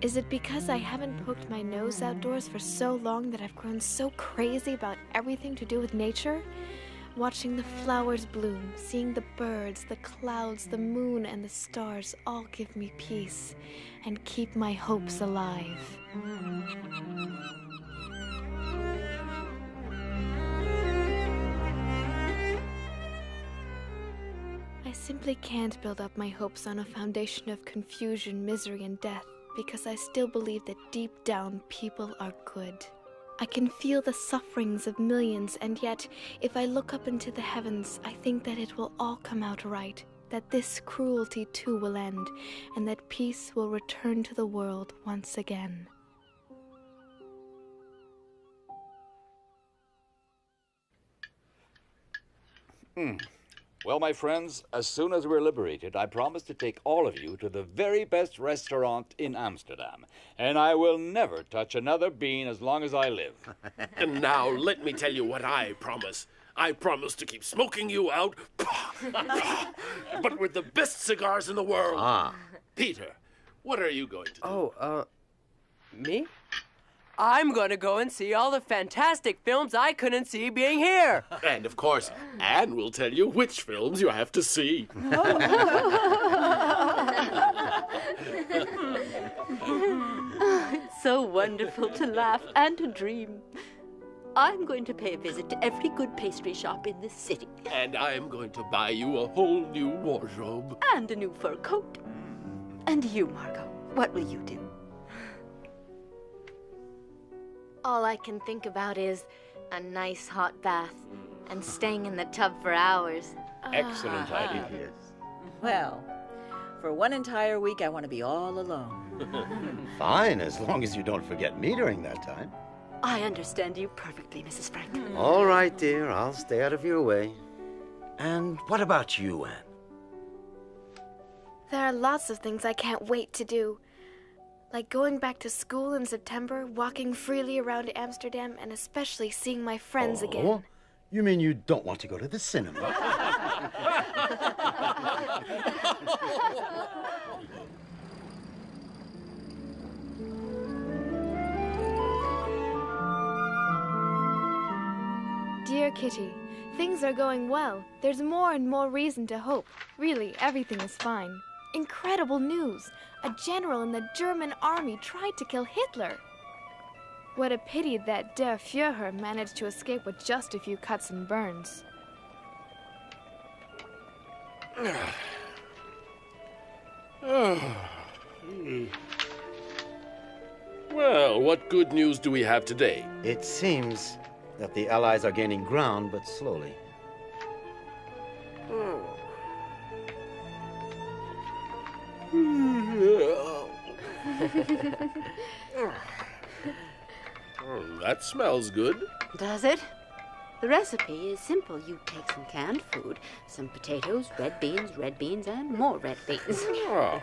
C: Is it because I haven't poked my nose outdoors for so long that I've grown so crazy about everything to do with nature? Watching the flowers bloom, seeing the birds, the clouds, the moon, and the stars all give me peace and keep my hopes alive. I simply can't build up my hopes on a foundation of confusion, misery, and death, because I still believe that deep down people are good. I can feel the sufferings of millions, and yet, if I look up into the heavens, I think that it will all come out right, that this cruelty too will end, and that peace will return to the world once again.
O: Well, my friends, as soon as we're liberated, I promise to take all of you to the very best restaurant in Amsterdam. And I will never touch another bean as long as I live.
J: And now, let me tell you what I promise. I promise to keep smoking you out, but with the best cigars in the world.
A: Ah.
J: Peter, what are you going to do?
F: Me? I'm going to go and see all the fantastic films I couldn't see being here.
J: And, of course, Anne will tell you which films you have to see.
K: It's so wonderful to laugh and to dream. I'm going to pay a visit to every good pastry shop in this city.
J: And I am going to buy you a whole new wardrobe.
K: And a new fur coat. And you, Margot, what will you do?
D: All I can think about is a nice hot bath and staying in the tub for hours.
O: Excellent idea.
B: Well, for one entire week, I want to be all alone.
A: Fine, as long as you don't forget me during that time.
K: I understand you perfectly, Mrs. Frank.
A: All right, dear, I'll stay out of your way. And what about you, Anne?
C: There are lots of things I can't wait to do. Like going back to school in September, walking freely around Amsterdam, and especially seeing my friends again.
A: You mean you don't want to go to the cinema?
C: Dear Kitty, things are going well. There's more and more reason to hope. Really, everything is fine. Incredible news! A general in the German army tried to kill Hitler. What a pity that Der Führer managed to escape with just a few cuts and burns.
J: Well, what good news do we have today?
A: It seems that the Allies are gaining ground, but slowly.
J: That smells good.
G: Does it? The recipe is simple. You take some canned food, some potatoes, red beans, and more red beans.
J: Oh.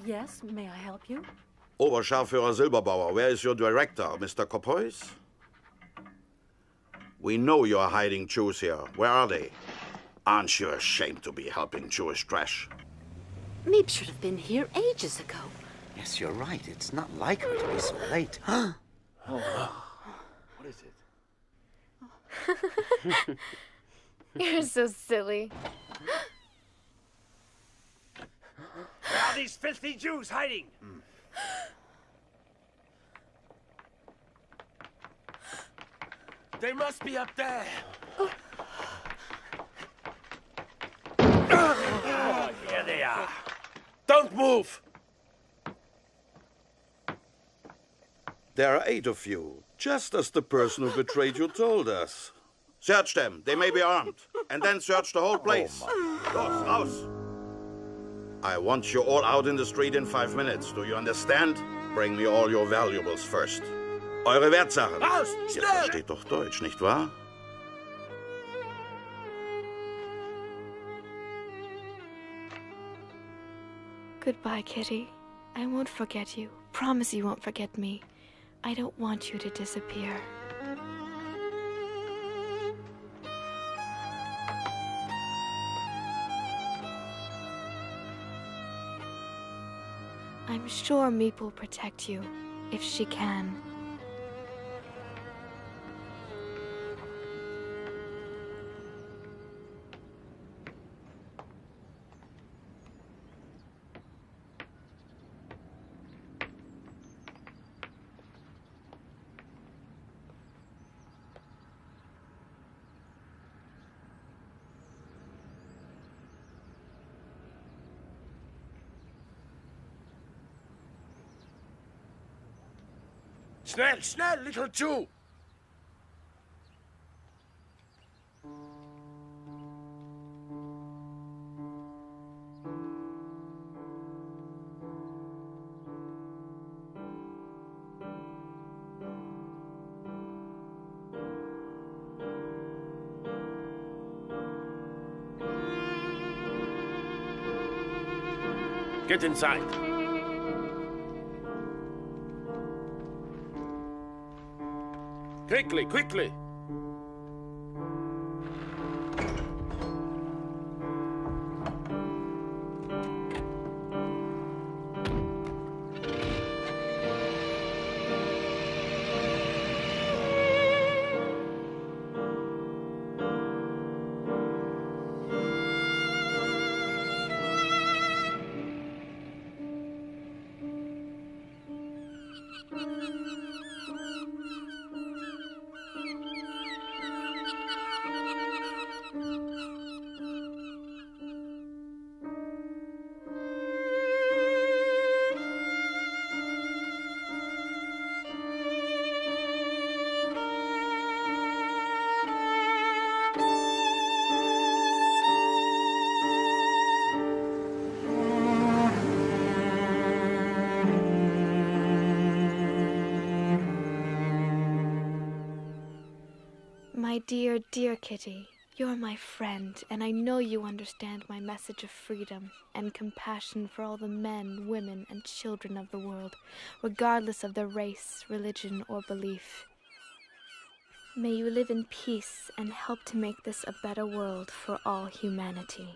G: Yes, may I help you?
E: Oberscharführer Silberbauer, where is your director, Mr. Kopois? We know you're hiding Jews here. Where are they? Aren't you ashamed to be helping Jewish trash?
G: Meep should have been here ages ago.
A: Yes, you're right. It's not like her to be so late.
I: What is it?
C: You're so silly.
I: Where are these filthy Jews hiding?
J: They must be up there.
I: Oh, here they are.
J: Don't move.
H: There are 8 of you, just as the person who betrayed you told us. Search them. They may be armed. And then search the whole place. Los, raus. I want you all out in the street in 5 minutes. Do you understand? Bring me all your valuables first. Eure Wertsachen.
J: Raus,
H: Ihr
J: schnell!
H: versteht doch Deutsch, nicht wahr?
C: Goodbye, Kitty. I won't forget you. Promise you won't forget me. I don't want you to disappear. I'm sure Meep will protect you, if she can.
J: Schnell, schnell, little Jew. Get inside. Quickly, quickly.
C: My dear, dear Kitty, you're my friend, and I know you understand my message of freedom and compassion for all the men, women, and children of the world, regardless of their race, religion, or belief. May you live in peace and help to make this a better world for all humanity.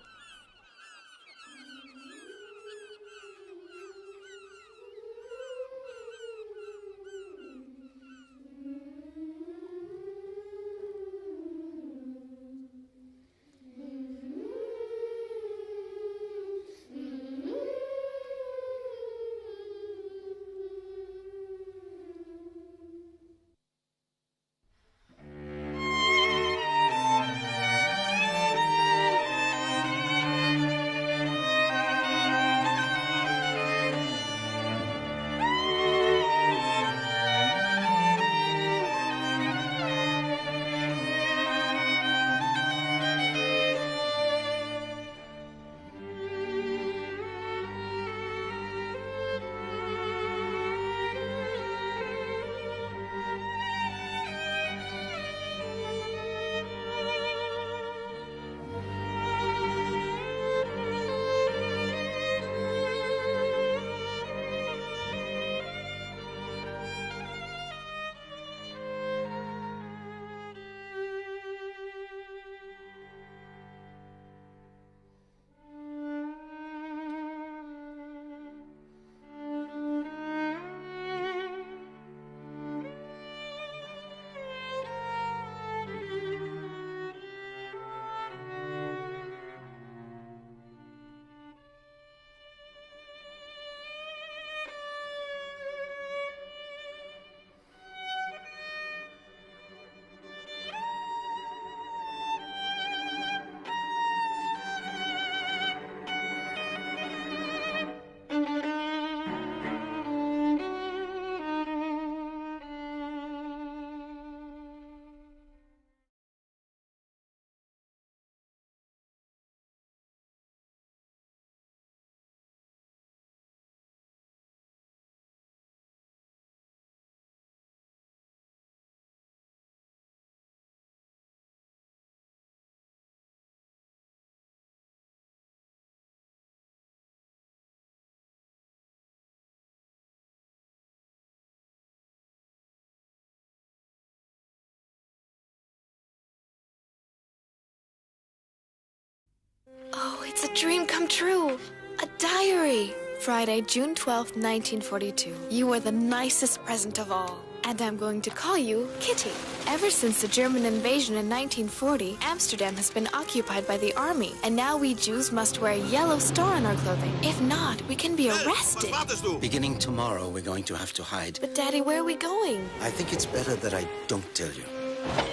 C: it's a dream come true. A diary. Friday, June 12th, 1942. You are the nicest present of all. And I'm going to call you Kitty. Ever since the German invasion in 1940, Amsterdam has been occupied by the army. And now we Jews must wear a yellow star on our clothing. If not, we can be arrested.
A: Beginning tomorrow, we're going to have to hide.
C: But Daddy, where are we going?
A: I think it's better that I don't tell you.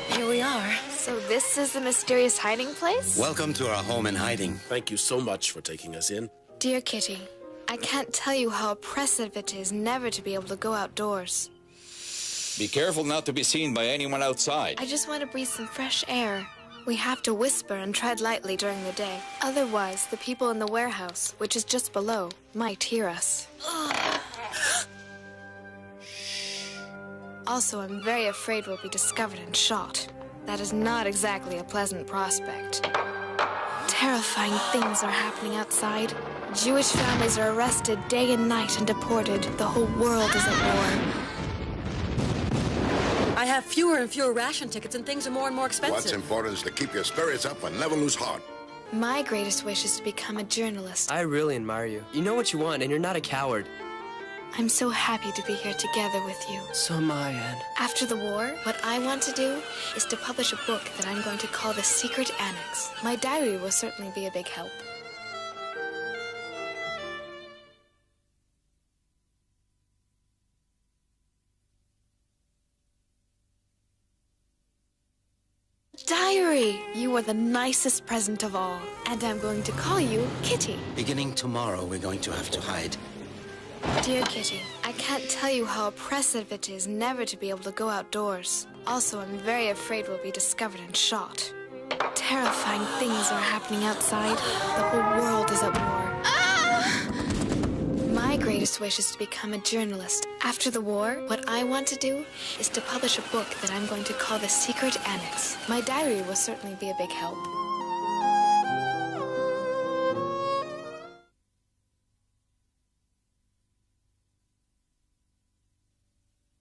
C: Here we are. So this is the mysterious hiding place?
A: Welcome to our home in hiding.
J: Thank you so much for taking us in.
C: Dear Kitty, I can't tell you how oppressive it is never to be able to go outdoors.
O: Be careful not to be seen by anyone outside.
C: I just want to breathe some fresh air. We have to whisper and tread lightly during the day. Otherwise, the people in the warehouse, which is just below, might hear us. Also, I'm very afraid we'll be discovered and shot. That is not exactly a pleasant prospect. Terrifying things are happening outside. Jewish families are arrested day and night and deported. The whole world is at war.
G: I have fewer and fewer ration tickets and things are more and more expensive.
E: What's important is to keep your spirits up and never lose heart.
C: My greatest wish is to become a journalist.
F: I really admire you. You know what you want, and you're not a coward.
C: I'm so happy to be here together with you.
F: So am I, Anne.
C: After the war, what I want to do is to publish a book that I'm going to call The Secret Annex. My diary will certainly be a big help. Diary! You are the nicest present of all. And I'm going to call you Kitty.
A: Beginning tomorrow, we're going to have to hide.
C: Dear Kitty, I can't tell you how oppressive it is never to be able to go outdoors. Also, I'm very afraid we'll be discovered and shot. Terrifying things are happening outside. The whole world is at war. My greatest wish is to become a journalist. After the war, what I want to do is to publish a book that I'm going to call The Secret Annex. My diary will certainly be a big help.